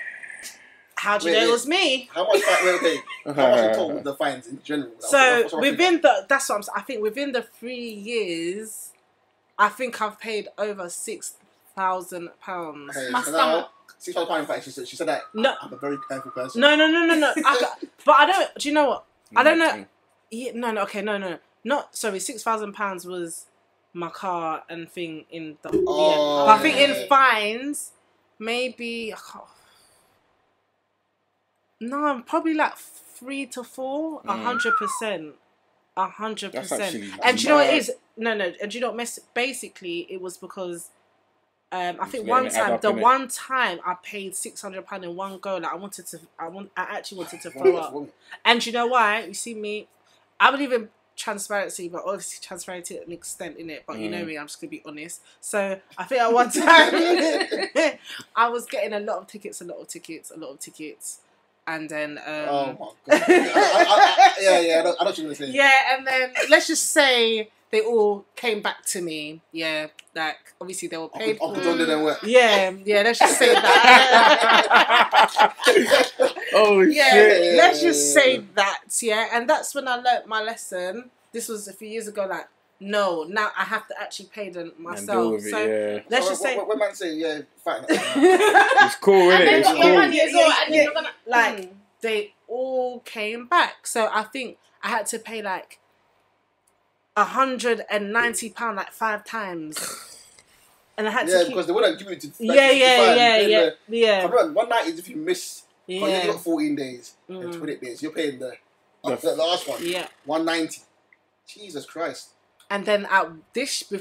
Speaker 2: How do you know it was me?
Speaker 1: How much? Okay. How much you told with the fines in general?
Speaker 2: So within that's what I think within the 3 years, I think I've paid over £6,000.
Speaker 1: Okay,
Speaker 4: My
Speaker 1: so
Speaker 4: stomach.
Speaker 1: £6,000 fine. She said that.
Speaker 2: No.
Speaker 1: I'm a very careful person.
Speaker 2: No. But I don't. Do you know what? I don't know. Yeah, no. Okay, no. Not sorry. £6,000 was my car and thing in the.
Speaker 1: Oh,
Speaker 2: but I think in fines, maybe. No, I'm probably like 3 to 4, 100%, 100%. And do you know what it is? No. And do you know what? Basically, it was because I think one time I paid £600 in one go. Like I actually wanted to throw up. And do you know why? You see me, I believe in transparency, but obviously transparency to an extent in it. But you know me, I'm just gonna be honest. So I think at one time I was getting a lot of tickets. And then
Speaker 1: oh my god! I know what you're gonna say.
Speaker 2: Yeah, and then let's just say they all came back to me. Yeah, like obviously they were paid for. Yeah. Let's just say that.
Speaker 3: Shit!
Speaker 2: Let's just say that. Yeah, and that's when I learnt my lesson. This was a few years ago. Like, no, now I have to actually pay them myself. Let's just say
Speaker 1: when man say fine.
Speaker 3: It's cool, isn't it?
Speaker 2: It's cool. They all came back, so I think I had to pay like £190 like 5 times, and I had to
Speaker 1: because they wouldn't give it to.
Speaker 2: Yeah.
Speaker 1: One night is if you miss. Yeah. You got 14 days and 20 days. You're paying the last one. Yeah. 190. Jesus Christ.
Speaker 2: And then at this,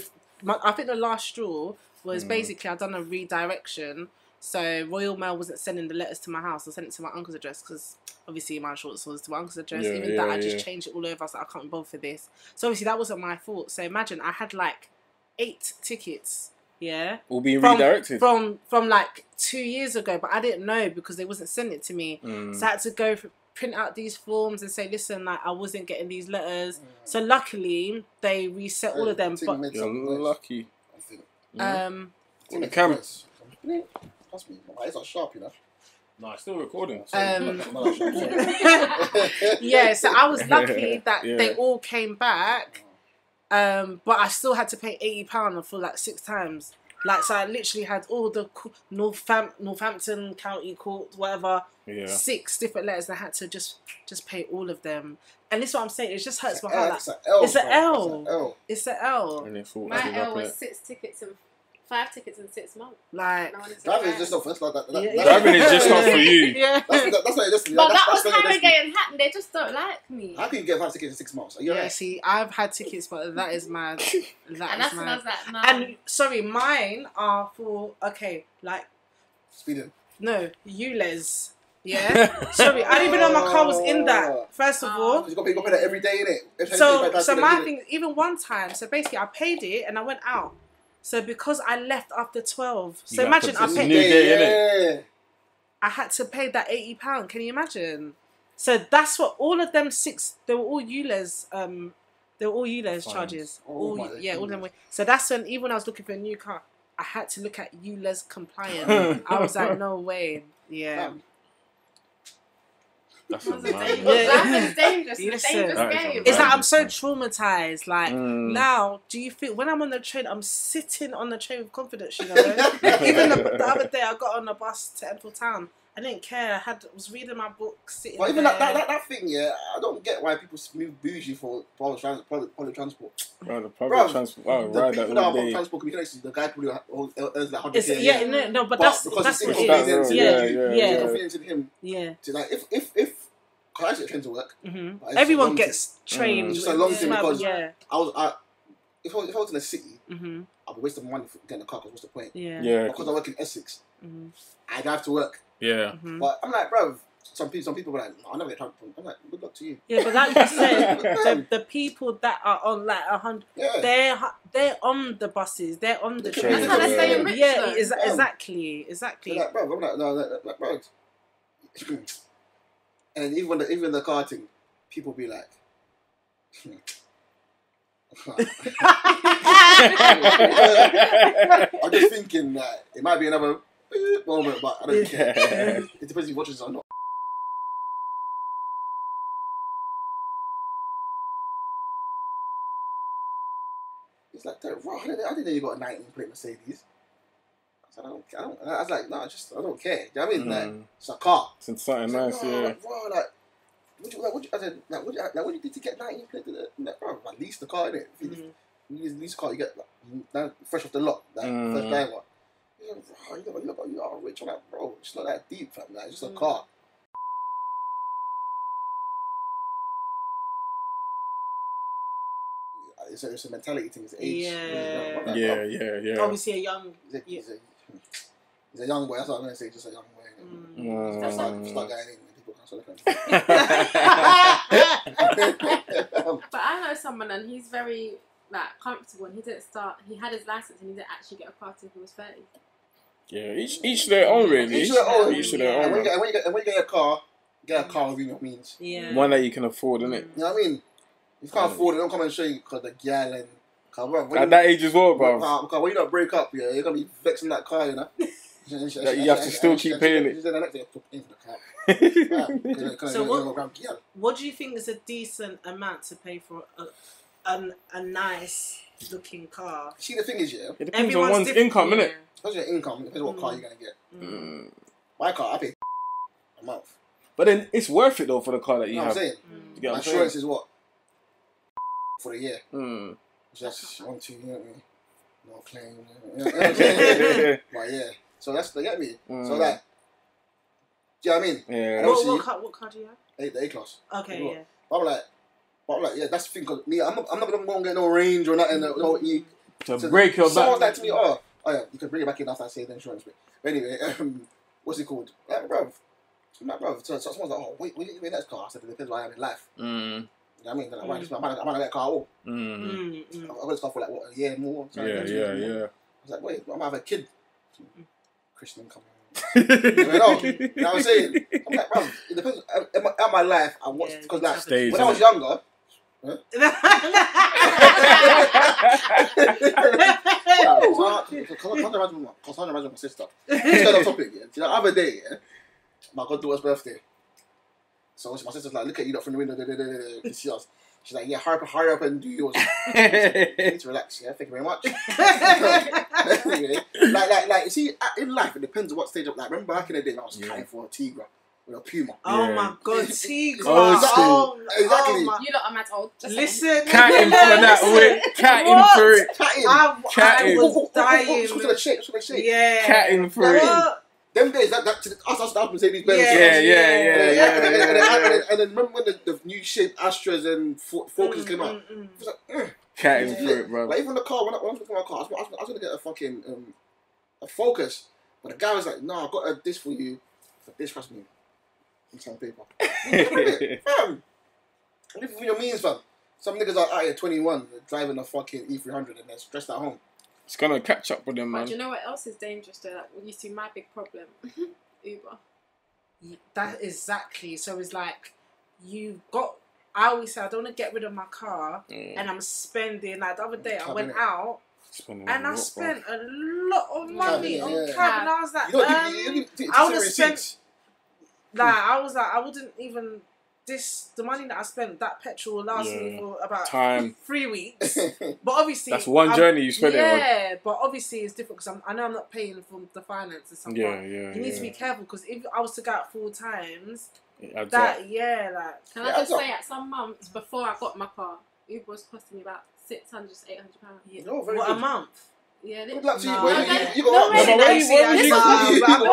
Speaker 2: I think the last straw was basically I'd done a redirection. So Royal Mail wasn't sending the letters to my house. I sent it to my uncle's address because obviously my insurance was to my uncle's address. I just changed it all over. I was like, I can't be bothered for this. So obviously that wasn't my fault. So imagine I had like 8 tickets. Yeah.
Speaker 3: All being redirected.
Speaker 2: From like 2 years ago, but I didn't know because they wasn't sending it to me. So I had to print out these forms and say, listen, like I wasn't getting these letters. So luckily they reset all of them. But
Speaker 3: you're lucky.
Speaker 1: On the cameras. It's not sharp, you know.
Speaker 3: No, it's still recording.
Speaker 2: Yeah, so I was lucky that they all came back. But I still had to pay £80 for like 6 times. Like, so I literally had all the Northampton County Court, whatever, 6 different letters, and I had to just pay all of them. And this is what I'm saying, it just hurts my heart. It's an L. It's an L.
Speaker 4: My L was 6 tickets and 5 tickets in 6 months.
Speaker 2: Like,
Speaker 1: driving is just not for us like that.
Speaker 3: Driving is just not for you.
Speaker 2: Yeah.
Speaker 1: That's what it is.
Speaker 4: But that was Harrogate and Hatton. They just don't like me.
Speaker 1: How can you get 5 tickets in 6 months? Are you right?
Speaker 2: See, I've had tickets, but that is mad.
Speaker 4: That's when I was like, no.
Speaker 2: And sorry, mine are for
Speaker 1: speeding.
Speaker 2: No, ULEZ. Yeah. Sorry, I didn't even know my car was in that. First of all,
Speaker 1: you got to pay that every day, innit?
Speaker 2: So my thing, even one time. So basically, I paid it and I went out. So because I left after 12, so imagine I paid. I had to pay that £80. Can you imagine? So that's what all of them 6. They were all ULEZ. They were all ULEZ charges. All of them. So that's when even when I was looking for a new car, I had to look at ULEZ compliant. I was like, no way. Yeah.
Speaker 3: That's
Speaker 4: It's dangerous. It's a dangerous game.
Speaker 2: It's like I'm so traumatized. Like now, do you feel when I'm on the train, I'm sitting on the train with confidence, you know? Even the other day, I got on a bus to Enfield Town. I didn't care. I was reading my book, sitting
Speaker 1: there. Even
Speaker 2: that
Speaker 1: thing, I don't get why people move bougie for public transport.
Speaker 3: Bro, the public transport. Wow,
Speaker 1: the
Speaker 3: ride
Speaker 1: people
Speaker 3: that all
Speaker 1: public
Speaker 3: day.
Speaker 1: transport communications, the guy probably earns like 100K.
Speaker 2: But that's what it is.
Speaker 1: Yeah. Confidence in him.
Speaker 2: Yeah.
Speaker 1: To like, if I actually train to work.
Speaker 2: Everyone gets trained.
Speaker 1: It's just a long thing because
Speaker 2: yeah.
Speaker 1: if I was in the city, I'll be wasting money for getting a car. Because what's the point?
Speaker 2: Yeah.
Speaker 1: Because I work in Essex, I'd have to work.
Speaker 3: Yeah.
Speaker 1: But I'm like, bro. Some people were like, I'll never get transport. I'm like, good luck to you.
Speaker 2: Yeah, but like you said, the people that are on like 100, they're on the buses, they're on the trains.
Speaker 4: That's how they stay in Richmond.
Speaker 2: Exactly.
Speaker 1: So like, bro, I'm like, bro. And even the car thing, people be like, I'm just thinking that it might be another moment, but I don't care. It depends if you watch this or not. It's like, bro, I didn't know you got a 19 plate Mercedes. I was like, no, I don't care. Do you know what I mean? Like, it's a car.
Speaker 3: It's something nice, yeah.
Speaker 1: Bro, what do you need to get 19 plate? Like, bro, at least the car, innit? You lease the car, you get like, fresh off the lot, like first driver. Yeah, bro, you are rich. I'm like, bro, it's not that deep, fam. Like, it's just a car. It's a mentality thing. It's age.
Speaker 3: Yeah.
Speaker 2: Obviously, a young.
Speaker 1: He's a young boy. That's what I'm gonna say. Just a young boy. Start going in. People can't start looking.
Speaker 4: But I know someone, and he's very like comfortable, and he didn't start. He had his license, and he didn't actually get a car till he was 30.
Speaker 3: Yeah, each their own, really. Each their own.
Speaker 1: And when you get a car within your means.
Speaker 2: Yeah.
Speaker 3: One that you can afford, innit?
Speaker 1: You know what I mean? If you can't afford it, don't come and show you because the gal and.
Speaker 3: At that age as well, bro.
Speaker 1: Because when you don't break up, you're gonna be vexing that car, you know.
Speaker 3: You have to still keep paying it.
Speaker 2: So what do you think is a decent amount to pay for a nice looking car?
Speaker 1: See, the thing is,
Speaker 3: it depends on one's income, innit?
Speaker 1: Depends on your income. Depends what car you're gonna get. My car, I pay a month.
Speaker 3: But then it's worth it though for the car that you have.
Speaker 1: I'm saying. My insurance is what for the year. Just 1, 2, you know what I mean? No claim. You know what I'm saying? But yeah. So that's, they get me. So like, do you know what I mean?
Speaker 3: Yeah.
Speaker 2: What car do you have?
Speaker 1: The A-Class.
Speaker 2: Okay, yeah.
Speaker 1: But I'm like, yeah, that's the thing. Cause me, I'm not gonna go and get no range or nothing. No E.
Speaker 3: To break your back.
Speaker 1: Someone's like to me, oh yeah, you can bring it back in after I say the insurance bit. But anyway, what's it called? Like, bruv. I'm like, bruv. So someone's like, oh, wait, you in that car? I said, it depends where I am in life. You know what I mean? Like, I might get a car all. I've got this car for like, what, a year more?
Speaker 3: Yeah.
Speaker 1: I was like, wait, I might have a kid. Christian coming. You know what I'm saying? I'm like, bro, it depends. At my life, I watched because like when I was younger. Can't imagine my sister. This kind of topic, yeah. The other day, yeah, my goddaughter's birthday. So my sister's like, look at you up from the window. You see us. She's like, yeah, hurry up and do yours. You need to relax, yeah. Thank you very much. Anyway, like, you see, in life, it depends on what stage of like. Remember back in the day, I was fighting for a Tigra with a Puma.
Speaker 2: Oh my God, Tigra!
Speaker 1: Exactly.
Speaker 4: You lot are mad old.
Speaker 2: Listen,
Speaker 3: catting for that way, catting for it.
Speaker 2: I was dying.
Speaker 1: What's the shape?
Speaker 2: Yeah,
Speaker 3: catting for it.
Speaker 1: Them days, that us Mercedes Benz.
Speaker 3: Yeah.
Speaker 1: And then remember when the new shape Astras and Focus came out? It was like,
Speaker 3: catting for it, bro.
Speaker 1: Like even the car, when I was looking at my car, I was gonna get a fucking a Focus, but the guy was like, "No, I got this for you, for this trust me, on some paper." Fam, live for your means, fam. Some niggas are out here 21 driving a fucking E300 and they're stressed at home.
Speaker 3: It's gonna catch up with them, man.
Speaker 4: But do you know what else is dangerous though? Like, you see my big problem, Uber.
Speaker 2: That exactly. So it's like I always say I don't want to get rid of my car, and I'm spending. Like the other day, I went out and I spent a lot of money on cab, and I was like, I would have spent. Like I was like, I wouldn't even. The money that I spent, that petrol will last me for about 3 weeks. But obviously,
Speaker 3: that's one journey you spend it on.
Speaker 2: Yeah, but obviously it's different because I know I'm not paying for the finance and stuff. You need to be careful because if I was to go out 4 times, Can I
Speaker 4: just say, at some months before I got my car, Uber was costing me about £600 to £800.
Speaker 2: What, a month?
Speaker 4: Yeah,
Speaker 1: Good luck to you,
Speaker 2: No,
Speaker 1: boy.
Speaker 2: yeah.
Speaker 1: You got
Speaker 4: No,
Speaker 1: one.
Speaker 4: wait,
Speaker 3: What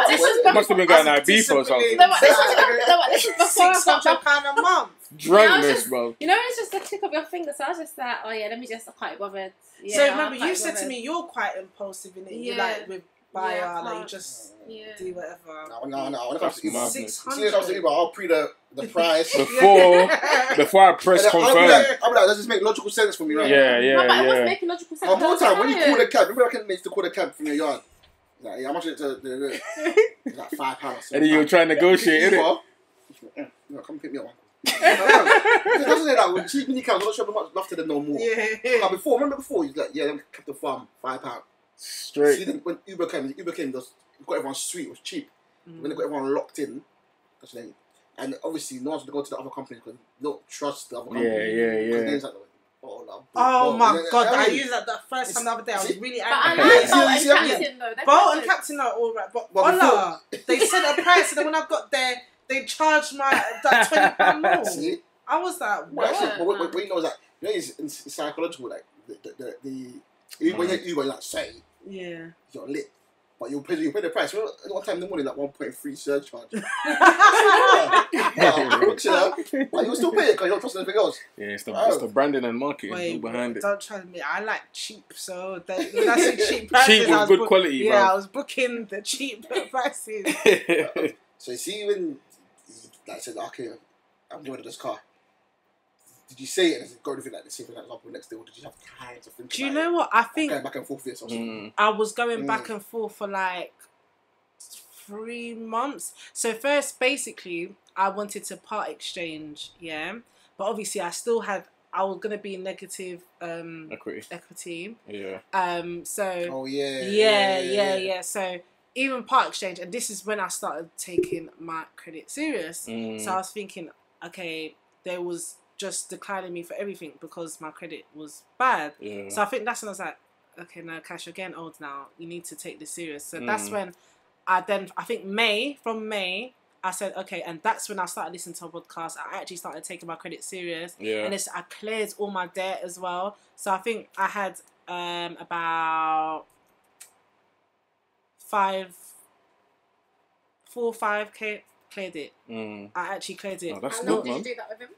Speaker 3: was
Speaker 4: this
Speaker 3: must have been going out beef or something.
Speaker 4: No, but this is before I got
Speaker 2: £600 a month.
Speaker 3: Drunkness, bro.
Speaker 4: You know, it's just a click of your finger. So I was just like, oh yeah, let me just. I can't be bothered. Yeah,
Speaker 2: So
Speaker 4: I
Speaker 2: remember,
Speaker 4: can't
Speaker 2: you
Speaker 4: be
Speaker 2: said to
Speaker 4: bothered.
Speaker 2: me, you're quite impulsive in it. You
Speaker 4: Yeah.
Speaker 2: like with buyer,
Speaker 4: Yeah, I
Speaker 2: like you
Speaker 4: can't.
Speaker 2: just
Speaker 4: Yeah.
Speaker 2: do whatever.
Speaker 1: No. When it comes to Uber,
Speaker 3: Madness.
Speaker 1: as soon as it comes to Uber, I'll pre the price.
Speaker 3: Before I press
Speaker 1: And then I'll be
Speaker 3: confirm.
Speaker 1: like, does this make logical sense for me, right?
Speaker 3: Yeah,
Speaker 4: No, but it was
Speaker 3: yeah.
Speaker 4: making logical sense.
Speaker 1: One more
Speaker 4: I was
Speaker 1: time, when you call the
Speaker 4: tired.
Speaker 1: cab, remember I can make to call the cab from your yard. Like, how much is it? It's like £5.
Speaker 3: And then you were trying to negotiate, innit?
Speaker 1: No, come pick me up. It doesn't say that when cheap mini cabs, I'm not sure how much love to them no more.
Speaker 2: Yeah.
Speaker 1: Like remember before, he's like, yeah, them kept the farm £5.
Speaker 3: Straight.
Speaker 1: See, then when Uber came, just got everyone sweet, it was cheap. When they got everyone locked in, that's the thing. And obviously, no one's going to go to the other companies because they don't trust the other companies.
Speaker 3: Yeah.
Speaker 1: Names like, oh, no,
Speaker 2: Oh my
Speaker 1: yeah,
Speaker 2: god,
Speaker 1: yeah,
Speaker 2: I used that the first time the other day. I was really
Speaker 4: But I
Speaker 2: angry.
Speaker 4: like Bolt
Speaker 1: You
Speaker 4: and
Speaker 1: see what I mean?
Speaker 4: Captain though. They're
Speaker 2: Bolt and
Speaker 4: good.
Speaker 2: Captain are alright, but
Speaker 1: Well,
Speaker 2: Ola, they said a price, and then when I got there, they charged my that £20 more.
Speaker 1: See?
Speaker 2: I was like,
Speaker 1: Well,
Speaker 2: what?
Speaker 1: actually, what you know is that, it's psychological, like, when you're Uber, like, say,
Speaker 2: Yeah.
Speaker 1: you're lit. But you pay the price. Remember, one time in the morning, like 1.3 surcharge. But you still pay it because you don't trust anything else.
Speaker 3: Yeah, it's the branding and marketing
Speaker 2: Wait,
Speaker 3: behind it.
Speaker 2: don't try to me. I like cheap, so when I say cheap prices,
Speaker 3: Cheap with
Speaker 2: I was
Speaker 3: good quality,
Speaker 2: yeah,
Speaker 3: bro.
Speaker 2: I was booking the cheap prices.
Speaker 1: So you see when, like I said, okay, I'm getting rid of this car. Did you say it and go anything like this? For example, next day, or did you have time to think?
Speaker 2: Do you know what? I think
Speaker 1: going back and forth with it or something.
Speaker 2: I was going back and forth for like 3 months. So first, basically, I wanted to part exchange, yeah, but obviously I was gonna be negative equity.
Speaker 3: Yeah.
Speaker 2: So.
Speaker 1: Oh yeah.
Speaker 2: Yeah. So even part exchange, and this is when I started taking my credit serious. So I was thinking, okay, there was just declining me for everything because my credit was bad.
Speaker 3: Yeah.
Speaker 2: So I think that's when I was like, okay, no, Cash, you're getting old now. You need to take this serious. So that's when I think from May, I said, okay, and that's when I started listening to a podcast. I actually started taking my credit serious. Yeah. And I cleared all my debt as well. So I think I had about 4 or 5K cleared it. I actually cleared it.
Speaker 3: Oh, that's
Speaker 4: How
Speaker 3: good,
Speaker 4: long did
Speaker 3: man.
Speaker 4: you do that with him?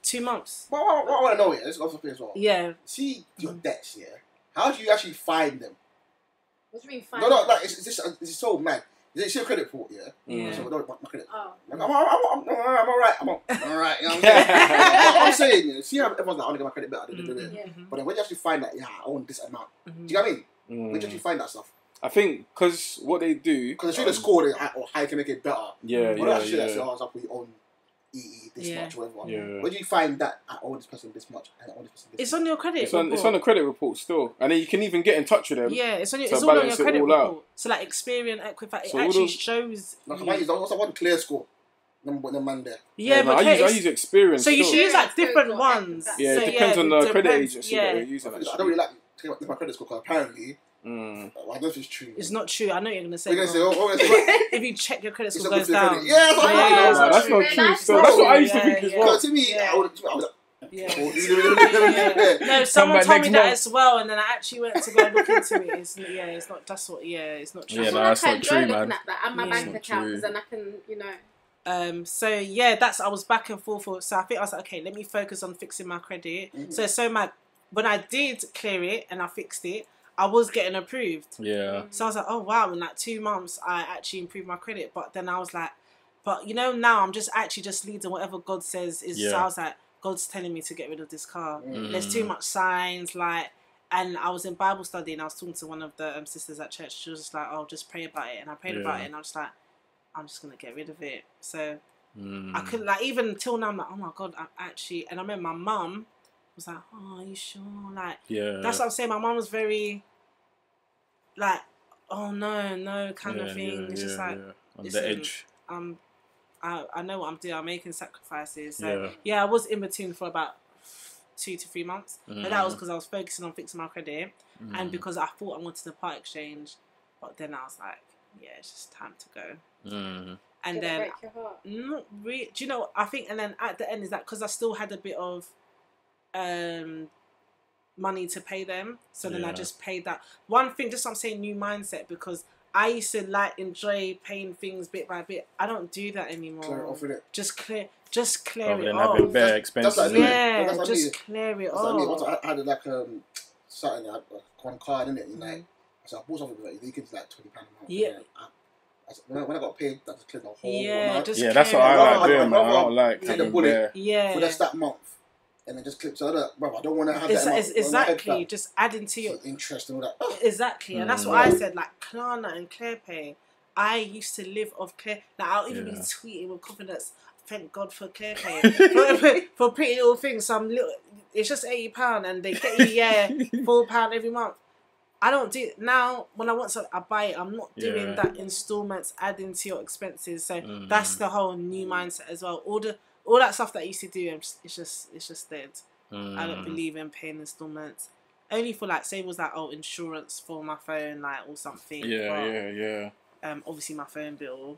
Speaker 2: 2 months.
Speaker 1: What I want to know is, let's go for as well.
Speaker 2: Yeah.
Speaker 1: See your debts, yeah. How do you actually find them?
Speaker 4: What do you mean? Find
Speaker 1: No, like it's so mad. It's your credit report, yeah.
Speaker 2: Yeah.
Speaker 1: So my credit.
Speaker 4: Oh.
Speaker 1: I'm alright. I'm alright. You know what I'm saying? I'm saying, yeah, see how everyone's like, I want to get my credit better.
Speaker 4: Yeah.
Speaker 1: But then when you actually find that, yeah, I want this amount. Do you know what I mean? When you actually find that stuff?
Speaker 3: I think because what they do.
Speaker 1: Because they're trying to score or how you can make it better.
Speaker 3: Yeah.
Speaker 1: That's we own EE this much, whatever.
Speaker 3: Yeah.
Speaker 1: Where do you find that I owe this person this much and I owe this person this
Speaker 2: It's
Speaker 1: much?
Speaker 2: on your credit
Speaker 3: It's
Speaker 2: report.
Speaker 3: on the credit report still, and then you can even get in touch with them.
Speaker 2: Yeah, it's on your,
Speaker 3: to
Speaker 2: it's all on your
Speaker 3: balance it
Speaker 2: credit
Speaker 3: all out.
Speaker 2: report. So like Experian, Equifax, it
Speaker 3: So all
Speaker 2: actually
Speaker 3: those-
Speaker 2: shows.
Speaker 1: Like,
Speaker 2: you.
Speaker 1: what's one clear score? The man there.
Speaker 2: Yeah,
Speaker 3: no,
Speaker 2: but
Speaker 3: I use experience.
Speaker 2: so you
Speaker 3: still.
Speaker 2: should use like
Speaker 4: Yeah,
Speaker 2: different
Speaker 4: Equifax.
Speaker 2: ones.
Speaker 3: Yeah,
Speaker 2: so,
Speaker 3: it depends on the credit
Speaker 2: depends.
Speaker 3: agency
Speaker 2: Yeah.
Speaker 3: that you're using.
Speaker 1: I
Speaker 3: Actually.
Speaker 1: don't really like to get my credit score because apparently, I don't know if it's true.
Speaker 2: It's not true. I know what you're gonna say.
Speaker 1: We're going to say,
Speaker 2: no.
Speaker 1: what we're going to say?
Speaker 2: If you check your credit
Speaker 1: It's
Speaker 2: score
Speaker 1: not
Speaker 2: goes
Speaker 1: good for your
Speaker 2: down.
Speaker 1: credit. Yeah, that's what I
Speaker 3: No,
Speaker 1: know.
Speaker 3: that's not true.
Speaker 4: That's
Speaker 3: Still,
Speaker 4: not
Speaker 3: that's what I
Speaker 2: true.
Speaker 3: used to think as well.
Speaker 1: Because to me,
Speaker 2: Yeah.
Speaker 1: I was like,
Speaker 2: Yeah. No, someone
Speaker 3: back
Speaker 2: told me
Speaker 3: next
Speaker 2: that
Speaker 3: month.
Speaker 2: as well, and then I actually went to go look into it. It's not. That's what. Yeah, it's not true.
Speaker 3: Yeah,
Speaker 4: I
Speaker 3: no,
Speaker 4: feel
Speaker 3: that's
Speaker 4: like I
Speaker 3: not true,
Speaker 4: enjoy
Speaker 3: man.
Speaker 4: looking at that and my
Speaker 2: Yeah.
Speaker 4: bank
Speaker 3: It's not
Speaker 4: account
Speaker 3: true.
Speaker 4: because then I can, you know.
Speaker 2: So yeah, I was back and forth. So I think I was like, okay, let me focus on fixing my credit. So when I did clear it and I fixed it, I was getting approved.
Speaker 3: Yeah.
Speaker 2: So I was like, oh wow, in like 2 months I actually improved my credit. But then I was like, but now I'm just leading whatever God says is.
Speaker 3: Yeah.
Speaker 2: So I was like, God's telling me to get rid of this car. There's too much signs, like. And I was in Bible study and I was talking to one of the sisters at church. She was just like, oh, just pray about it. And I prayed about it and I was just like, I'm just going to get rid of it. So I couldn't, like, even till now, I'm like, oh my God, I'm actually, and I remember my mum was like, oh, are you sure? Like, that's what I'm saying. My mum was very, like, oh no, kind of thing. It's just like,
Speaker 3: on
Speaker 2: listen,
Speaker 3: the edge.
Speaker 2: I know what I'm doing. I'm making sacrifices. So yeah, I was in between for about 2 to 3 months. But that was because I was focusing on fixing my credit and because I thought I wanted a part exchange. But then I was like, yeah, it's just time to go. And
Speaker 4: Did it
Speaker 2: then,
Speaker 4: break your heart?
Speaker 2: not really. Do you know? I think, and then at the end is that because I still had a bit of money to pay them. So then I just paid that. One thing, just I'm saying new mindset, because I used to enjoy paying things bit by bit. I don't do that anymore.
Speaker 1: Clear it off with it.
Speaker 2: Just clear
Speaker 3: Rather
Speaker 2: it
Speaker 3: than
Speaker 2: off.
Speaker 3: having bare expenses.
Speaker 1: That's what I mean.
Speaker 2: Yeah,
Speaker 1: That's what I
Speaker 2: just
Speaker 1: mean.
Speaker 2: clear it
Speaker 1: That's what I mean.
Speaker 2: off.
Speaker 1: Once I had like something like one card in it, and like so I bought something like you could like £20 a month.
Speaker 2: Yeah.
Speaker 1: When I got paid, that just cleared the whole
Speaker 2: Yeah,
Speaker 1: amount.
Speaker 2: just
Speaker 3: that's what I like doing, man. I don't like
Speaker 1: take the
Speaker 3: having
Speaker 1: bullet
Speaker 3: bare.
Speaker 2: Yeah.
Speaker 1: for that month, and then just clip. So I don't want to have that.
Speaker 2: Exactly, just adding to your
Speaker 1: interest and all that.
Speaker 2: Exactly, and that's what I said. Like Klarna and ClearPay, I used to live off Clear. Like I'll even be tweeting with confidence. Thank God for ClearPay for pretty little things. Some little, it's just £80, and they get you £4 every month. I don't do it now. When I want something, I buy it. I'm not doing that installments, adding to your expenses. So that's the whole new mindset as well. All that stuff that I used to do, it's just dead. I don't believe in paying installments. Only for like, say it was like insurance for my phone, like or something.
Speaker 3: Yeah.
Speaker 2: Obviously my phone bill,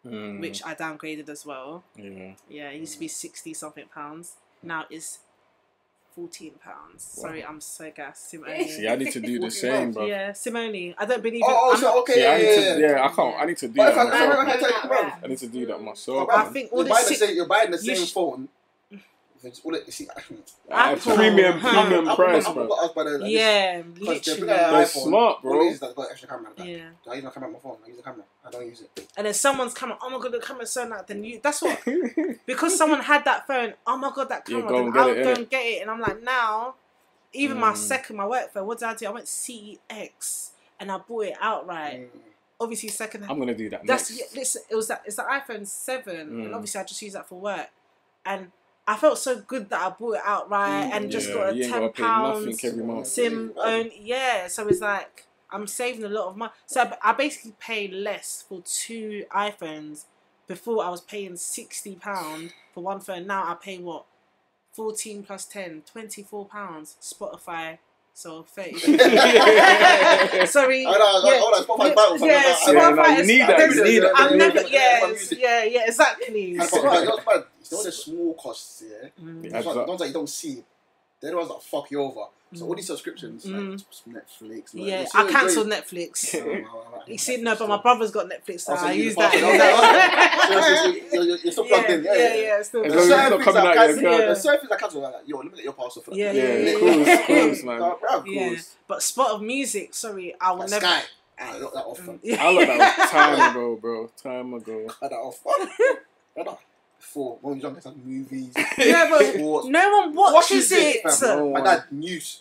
Speaker 2: which I downgraded as well. Yeah, it used to be 60 something pounds. Now it's £14. Sorry, I'm so gassed. Simone.
Speaker 3: See, I need to do the same, bro.
Speaker 2: Yeah, Simone. I don't believe
Speaker 1: okay.
Speaker 3: See, I can't. I need to do that myself. I need to do that myself.
Speaker 2: I think all
Speaker 1: you're buying the same phone.
Speaker 2: Apple.
Speaker 3: Premium price, bro.
Speaker 2: Yeah, literally.
Speaker 3: They're smart, bro.
Speaker 1: Got extra camera.
Speaker 2: Yeah.
Speaker 1: Do I use my camera on my phone? I use the camera. I don't use it.
Speaker 2: And then someone's camera, oh my god, the camera's so nice. Then that's what, because someone had that phone, oh my god, that camera, then I'll go and get it. And I'm like, now, even my work phone, what did I do? I went CEX and I bought it outright. Obviously, second hand.
Speaker 3: I'm gonna do that.
Speaker 2: It's the iPhone 7, and obviously I just use that for work. And I felt so good that I bought it outright and just got a £10 SIM own. Yeah, so it's like I'm saving a lot of money. So I basically paid less for 2 iPhones. Before I was paying £60 for one phone. Now I pay what? 14 plus 10, £24. Spotify. So 30. Sorry.
Speaker 3: Spotify. You need that.
Speaker 2: I've never. Yeah. Exactly.
Speaker 1: You know the small costs, the ones that you don't see, they're the ones that fuck you over. So all these subscriptions, like Netflix.
Speaker 2: Like, I cancelled Netflix. You see, no, but my brother's got Netflix, so I use that.
Speaker 1: You're still plugged in.
Speaker 2: Yeah. Still.
Speaker 1: There's certain things I cancel. Like, yo, let me let your password for that.
Speaker 2: Yeah.
Speaker 3: Cool, man.
Speaker 2: Yeah. But Spot of Music, sorry, I will never.
Speaker 1: Sky. I locked that off.
Speaker 3: I locked that off time ago, bro.
Speaker 1: Cut that off. Before, when we were young, like movies.
Speaker 2: Yeah, but no one watches it.
Speaker 1: My dad, news.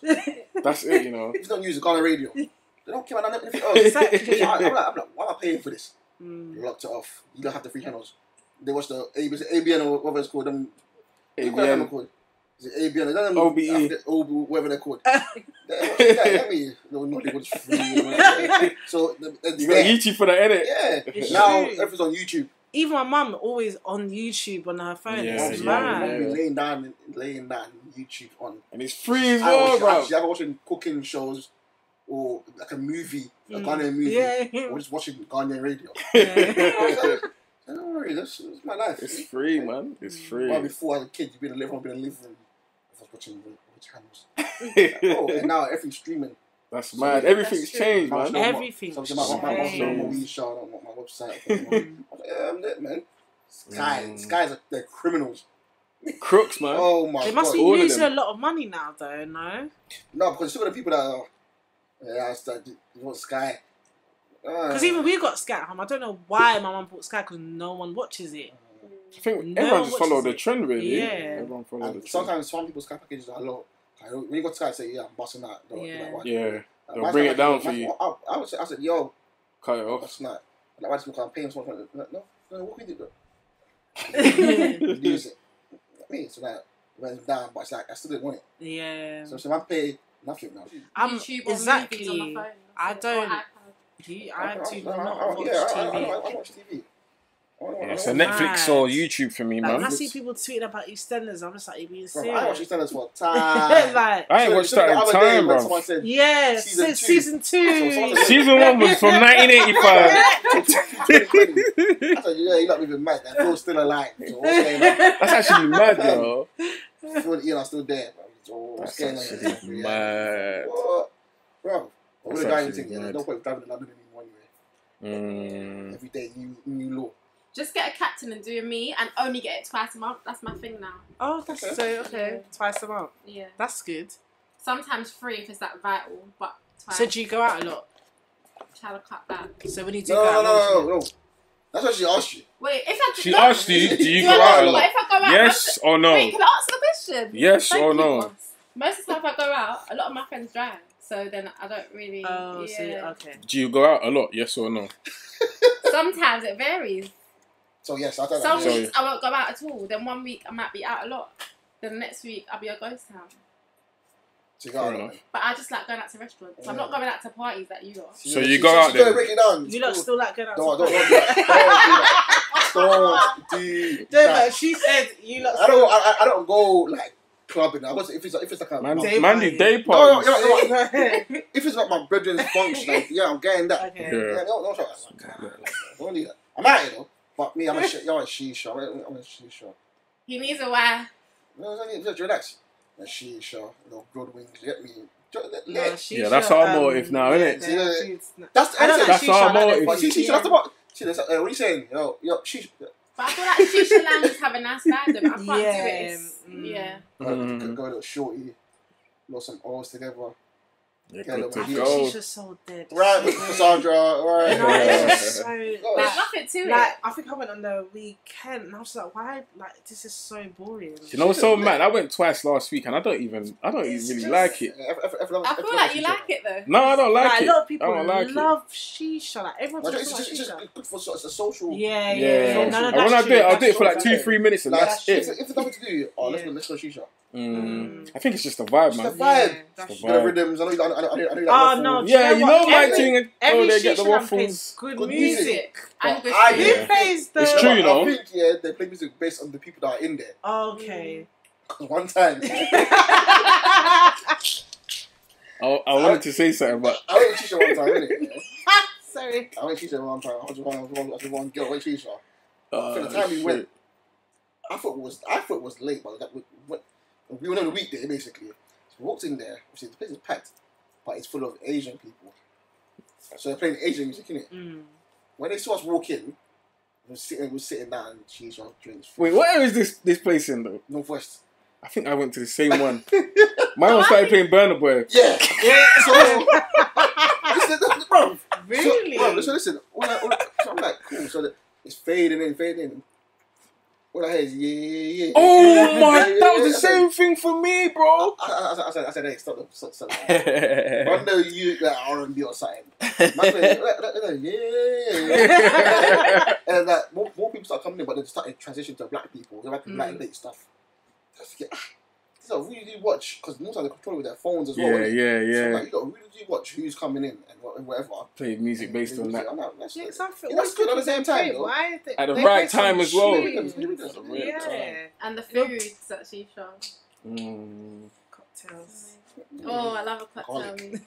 Speaker 3: That's it, you know.
Speaker 1: If it's not news, it's on the radio. They don't care about anything else.
Speaker 2: Exactly.
Speaker 1: I'm like, why am I paying for this? Locked it off. You don't have the free channels. They watch the ABN or whatever it's called. ABN. Is it ABN? OBE. Whatever they're called. Nollywood's free. So
Speaker 3: you got YouTube for that, edit.
Speaker 1: Yeah. Now everything's on YouTube.
Speaker 2: Even my mum always on YouTube on her phone. It's mad.
Speaker 1: Laying down YouTube on.
Speaker 3: And it's free as well, bro.
Speaker 1: Actually, I'm watching cooking shows or like a movie, a Ghanaian movie, or just watching Ghanaian radio. Don't worry, that's my life.
Speaker 3: It's free, man. It's free.
Speaker 1: Well, before as a kid, you'd be in the living room. I was watching channels. And now everything's streaming.
Speaker 3: That's mad. Everything's changed, man.
Speaker 2: Everything's changed.
Speaker 1: My website. I'm lit, man. Guys they're criminals.
Speaker 3: Crooks, man.
Speaker 1: Oh my god.
Speaker 2: They must be losing a lot of money now, though, no?
Speaker 1: No, because still the people that are... Yeah, you want Sky.
Speaker 2: Because even we got Sky at home. I don't know why my mum bought Sky, because no one watches it.
Speaker 3: I think everyone just follow the trend, really.
Speaker 2: Yeah.
Speaker 3: Everyone follow the trend.
Speaker 1: Sometimes some people's Sky packages are low. When you got Sky, say, I'm busting that.
Speaker 3: They'll bring it down for you.
Speaker 1: I said, yo,
Speaker 3: cut it off.
Speaker 1: That's not. Like, why just I'm paying someone? No, what we do, though? Use it. I mean, so that it went down, but it's like I still didn't want it.
Speaker 2: Yeah.
Speaker 1: So I pay nothing now.
Speaker 4: YouTube
Speaker 2: exactly.
Speaker 4: On the phone,
Speaker 2: I don't. I do not watch TV.
Speaker 1: I watch TV.
Speaker 3: So Netflix or YouTube for me, man.
Speaker 2: When I see people tweeting about EastEnders, I'm just like, you being serious?
Speaker 1: I watch EastEnders for time.
Speaker 3: I ain't watched that in time, bro.
Speaker 2: Yeah, season 2.
Speaker 3: Season 1 was from 1985.
Speaker 1: I said, you're not even mad. That Phil's still alive. So what's going on?
Speaker 3: That's actually mad, yo.
Speaker 1: Phil and Ian are still there, bro.
Speaker 3: That's actually mad.
Speaker 1: What? Bro, what
Speaker 3: That's
Speaker 1: the guy
Speaker 3: actually
Speaker 1: thinking?
Speaker 3: mad.
Speaker 1: There's no point driving in London anymore anyway. Every day, new law.
Speaker 4: Just get a captain and do me, and only get it twice a month. That's my thing now.
Speaker 2: Oh, that's okay. Twice a month.
Speaker 4: Yeah.
Speaker 2: That's good.
Speaker 4: Sometimes 3 if it's that vital, but twice.
Speaker 2: So do you go out a lot?
Speaker 4: Try to cut back.
Speaker 2: So when you do go out,
Speaker 1: No. That's what she asked you.
Speaker 4: Wait, if I
Speaker 3: She asked you, do you go out a lot?
Speaker 4: If I go out,
Speaker 3: Yes or no?
Speaker 4: Wait, can I answer the question?
Speaker 3: Yes
Speaker 4: Thank
Speaker 3: or
Speaker 4: you,
Speaker 3: no?
Speaker 4: boss. Most of the time if I go out, a lot of my friends drive. So then I don't really...
Speaker 2: Oh, so okay.
Speaker 3: Do you go out a lot? Yes or no?
Speaker 4: Sometimes it varies.
Speaker 1: So yes, I don't
Speaker 4: Some
Speaker 1: know.
Speaker 4: weeks I won't go out at all. Then one week I might be out a lot. Then the next week I'll be a ghost town.
Speaker 1: So you go out.
Speaker 4: But I just like going out to restaurants. So I'm not going out to parties like you lot.
Speaker 3: So you go out there.
Speaker 1: Break it down.
Speaker 2: You lot still like going out?
Speaker 1: Don't do that. Don't do that.
Speaker 2: She said you lot.
Speaker 1: I don't go like clubbing. If it's like a
Speaker 3: Man do day
Speaker 1: No,
Speaker 3: parties.
Speaker 1: if it's like my brethren's function, like, yeah, I'm getting that.
Speaker 2: Okay.
Speaker 1: Yeah, don't try that. Don't need that. I'm out here though. But me, I'm a Shisha. I'm a Shisha.
Speaker 4: He needs a wife.
Speaker 1: No, just relax. A Shisha, broad wings. Get me.
Speaker 3: Yeah, that's our motive now, isn't it?
Speaker 1: That's
Speaker 3: our motive.
Speaker 1: Shisha, that's about. What are you saying? Yo, Shisha.
Speaker 4: But I feel like Shisha Land just have a nice vibe. I can't do it. Yeah.
Speaker 1: Go a little shorty. Lost some O's together.
Speaker 3: Yeah,
Speaker 1: Yeah,
Speaker 3: good to
Speaker 2: I think
Speaker 3: go.
Speaker 2: she's just so dead.
Speaker 1: Right, Cassandra. Right.
Speaker 2: No, it's just so
Speaker 4: There's
Speaker 2: like,
Speaker 4: nothing to
Speaker 2: like
Speaker 4: it.
Speaker 2: I think I went on the weekend and I was like, why? Like this is so boring.
Speaker 3: You know what's so mad? I went twice last week and I don't even really
Speaker 2: just-
Speaker 3: like it.
Speaker 4: I feel like you like it though.
Speaker 3: No, I don't like
Speaker 2: A
Speaker 3: it.
Speaker 2: lot of people
Speaker 3: I don't like
Speaker 2: love shisha. Like everyone
Speaker 1: It's
Speaker 2: talks about
Speaker 1: just
Speaker 2: shisha.
Speaker 1: good for it's a social.
Speaker 2: Yeah.
Speaker 3: And
Speaker 2: No,
Speaker 3: when I do it, I'll do it for like
Speaker 2: that's
Speaker 3: 2-3 minutes and
Speaker 1: Like,
Speaker 3: that's
Speaker 1: if
Speaker 3: it.
Speaker 1: there's nothing to do, let's go Shisha.
Speaker 3: I think it's just the vibe,
Speaker 1: It's
Speaker 3: man.
Speaker 1: the vibe.
Speaker 2: That's
Speaker 3: The
Speaker 1: The
Speaker 3: vibe.
Speaker 1: rhythms. I know you like
Speaker 2: Oh no!
Speaker 3: Yeah, you know my
Speaker 2: every,
Speaker 3: thing.
Speaker 2: Every
Speaker 3: They get the
Speaker 2: shisha man plays
Speaker 3: waffles.
Speaker 2: good
Speaker 1: Good
Speaker 2: music.
Speaker 1: music.
Speaker 4: And good
Speaker 1: I-
Speaker 4: food.
Speaker 2: Who plays the?
Speaker 3: It's true, you know.
Speaker 1: I think they play music based on the people that are in there.
Speaker 2: Okay.
Speaker 1: Because one time,
Speaker 3: I wanted to say something, but
Speaker 1: I went to Shisha one time, innit?
Speaker 2: Sorry.
Speaker 1: I went to Shisha one time. I was just one girl. I went to Shisha. For the time we
Speaker 3: shit.
Speaker 1: went, I thought it was late, but we went on a weekday basically. So we walked in there. Obviously, the place is packed, but it's full of Asian people. So they're playing Asian music, innit? When they saw us walk in, we were sitting down and Shisha drinks.
Speaker 3: Wait, what area is this place in though?
Speaker 1: Northwest.
Speaker 3: I think I went to the same one. My one started playing Burna Boy.
Speaker 1: Yeah. So bro.
Speaker 2: Really?
Speaker 1: So listen. So I'm like, cool. So it's fading in. All I hear is yeah.
Speaker 3: Oh my, that was the same thing for me, bro.
Speaker 1: I said, hey, stop. I know you like R&B or something. Man, yeah. And like more people start coming in, but they started transitioning to black people. They're like black late stuff. These are really do watch because most of them control with their phones as well.
Speaker 3: Yeah.
Speaker 1: So like, you got to really do watch who's coming in and whatever.
Speaker 3: Play music based on that.
Speaker 1: That's good at the same time, though.
Speaker 3: At the right time as well.
Speaker 2: Yeah.
Speaker 4: And the foods at Shisha.
Speaker 2: Cocktails.
Speaker 4: Oh, I love a cocktail.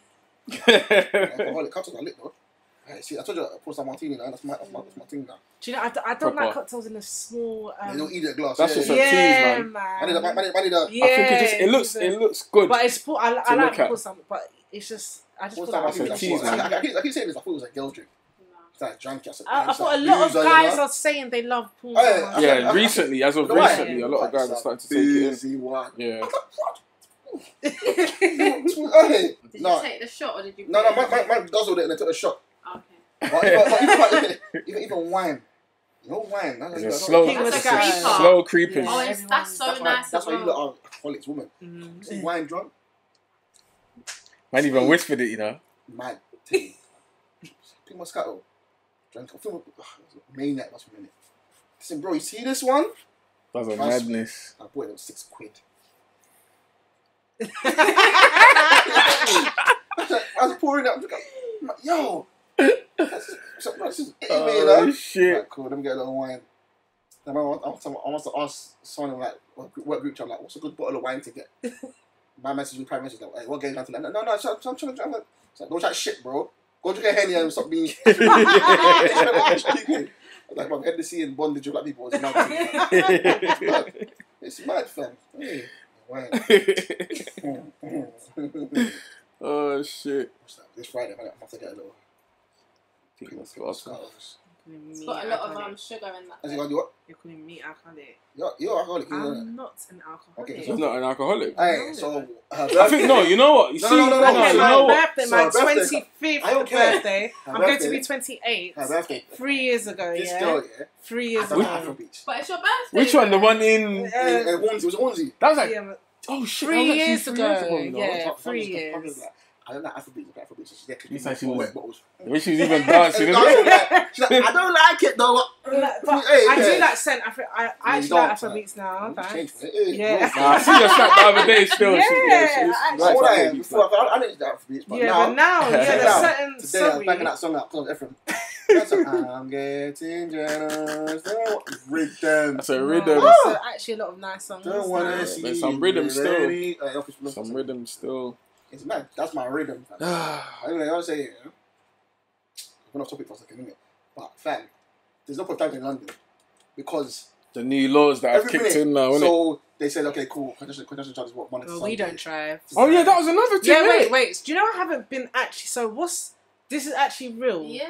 Speaker 1: Alcoholic cocktails are lit though. See, I told you I pour some martini now. That's my thing now.
Speaker 2: Do you know, I don't like cocktails in a small.
Speaker 1: They'll eat a glass.
Speaker 3: That's just a tease, man.
Speaker 1: I need a.
Speaker 2: Yeah,
Speaker 3: I think it looks good.
Speaker 2: But it's I
Speaker 3: to
Speaker 2: like
Speaker 3: look at.
Speaker 2: pour some, but it's just I just feel
Speaker 1: What's that?
Speaker 2: like
Speaker 3: That's a tease, man.
Speaker 1: I keep saying this. I thought it was a girl's drink. It's like junkie.
Speaker 2: I thought a lot of guys are saying they love pool.
Speaker 3: Yeah, recently, as of
Speaker 1: You know why?
Speaker 3: recently, a lot of guys are starting to take it in.
Speaker 1: Easy one.
Speaker 3: Yeah.
Speaker 4: Did
Speaker 1: No.
Speaker 4: you take the shot or did you?
Speaker 1: No, my guzzled it and I took a shot.
Speaker 4: Okay.
Speaker 1: But even wine. No wine.
Speaker 3: It's a slow creeping.
Speaker 4: Oh, that's so nice.
Speaker 1: That's why you look are alcoholics woman. Wine drunk.
Speaker 3: Man even whispered it, you know.
Speaker 1: Mad. Pick my scuttle. Drank. I feel maniac last minute. Listen, bro, you see this one?
Speaker 3: That's a madness.
Speaker 1: I bought it at £6. I was pouring it. I'm like, yo. This is
Speaker 3: Oh, shit.
Speaker 1: Like, cool, let me get a little wine. Then I want to ask someone like, what group chat, like, what's a good bottle of wine to get? My message was private message, like, hey, what game down to that? No, I'm trying to drink. It's like, don't chat shit, bro. Go drink a Henny and stop being like, bro, Hennessy and bondage with black people is mad. It's mad, fam. Hey,
Speaker 3: Oh shit.
Speaker 1: What's that? This Friday, I have to get a little.
Speaker 4: It's got a lot of sugar in that.
Speaker 1: Has he got you what?
Speaker 2: You're calling me alcoholic.
Speaker 1: You're alcoholic.
Speaker 2: I'm not an alcoholic.
Speaker 1: Okay,
Speaker 3: She's not an alcoholic.
Speaker 1: Hey, so
Speaker 3: I think no. You know what? You see,
Speaker 1: no,
Speaker 3: you
Speaker 2: Okay,
Speaker 3: know
Speaker 2: my
Speaker 3: what?
Speaker 2: birthday, my
Speaker 1: So, birthday.
Speaker 2: 25th
Speaker 1: I don't care.
Speaker 2: birthday.
Speaker 1: Her
Speaker 2: I'm going
Speaker 1: birthday.
Speaker 2: to be 28.
Speaker 1: Her birthday.
Speaker 2: 3 years ago,
Speaker 1: This
Speaker 2: yeah.
Speaker 1: girl, yeah.
Speaker 2: 3 years
Speaker 1: I done
Speaker 2: ago.
Speaker 1: Afro Beach.
Speaker 4: But it's your birthday.
Speaker 3: Which one? The one in?
Speaker 1: Hornsey. It was Hornsey.
Speaker 3: That was like.
Speaker 2: Yeah,
Speaker 3: Oh shit!
Speaker 2: 3
Speaker 3: that was
Speaker 2: years
Speaker 3: actually 3 years
Speaker 2: ago.
Speaker 3: you know?
Speaker 2: Yeah,
Speaker 1: So,
Speaker 2: 3
Speaker 1: I was
Speaker 2: years.
Speaker 1: like, I don't like Afro Beach. Afro Beach. She's there
Speaker 3: You said she was-
Speaker 1: wet bottles.
Speaker 3: The way she was even dancing.
Speaker 1: She's
Speaker 3: isn't it?
Speaker 1: like, I don't like it though.
Speaker 2: But
Speaker 1: Hey,
Speaker 2: I do
Speaker 1: yeah.
Speaker 2: like scent. I
Speaker 1: you
Speaker 2: actually
Speaker 1: don't,
Speaker 2: like Afro
Speaker 1: man.
Speaker 2: beats now.
Speaker 1: Change
Speaker 2: Thanks.
Speaker 1: for it.
Speaker 2: Yeah.
Speaker 3: Nah, I see your snap the other day still.
Speaker 2: Yeah,
Speaker 3: she
Speaker 2: I
Speaker 3: was
Speaker 2: actually-
Speaker 1: Before, I didn't do Afro Beach, but
Speaker 2: Yeah,
Speaker 1: now,
Speaker 2: but now, yeah, there's
Speaker 1: now,
Speaker 2: certain.
Speaker 1: today I was
Speaker 2: Sorry.
Speaker 1: banging that song out because of Ephraim. That's like, I'm getting jealous. Rhythm.
Speaker 3: That's a
Speaker 2: No,
Speaker 3: rhythm.
Speaker 2: there's actually a lot of nice songs.
Speaker 1: Don't wanna
Speaker 2: now.
Speaker 1: see
Speaker 3: There's some rhythm
Speaker 1: you
Speaker 3: still.
Speaker 1: ready.
Speaker 3: Some rhythm still.
Speaker 1: It's mad. That's my rhythm. Fam. Anyway, I was saying, yeah. We're off topic for a second, innit? But fam, there's no point driving in London because
Speaker 3: The new laws that have
Speaker 1: every
Speaker 3: kicked
Speaker 1: minute.
Speaker 3: in now, innit?
Speaker 1: So they said, okay, cool. Congestion charge is what Monday to
Speaker 2: Well,
Speaker 1: Sunday.
Speaker 2: we don't drive.
Speaker 3: Oh yeah, that was another thing.
Speaker 2: Yeah,
Speaker 3: innit?
Speaker 2: wait. Do you know I haven't been actually? So what's this is actually real?
Speaker 4: Yeah.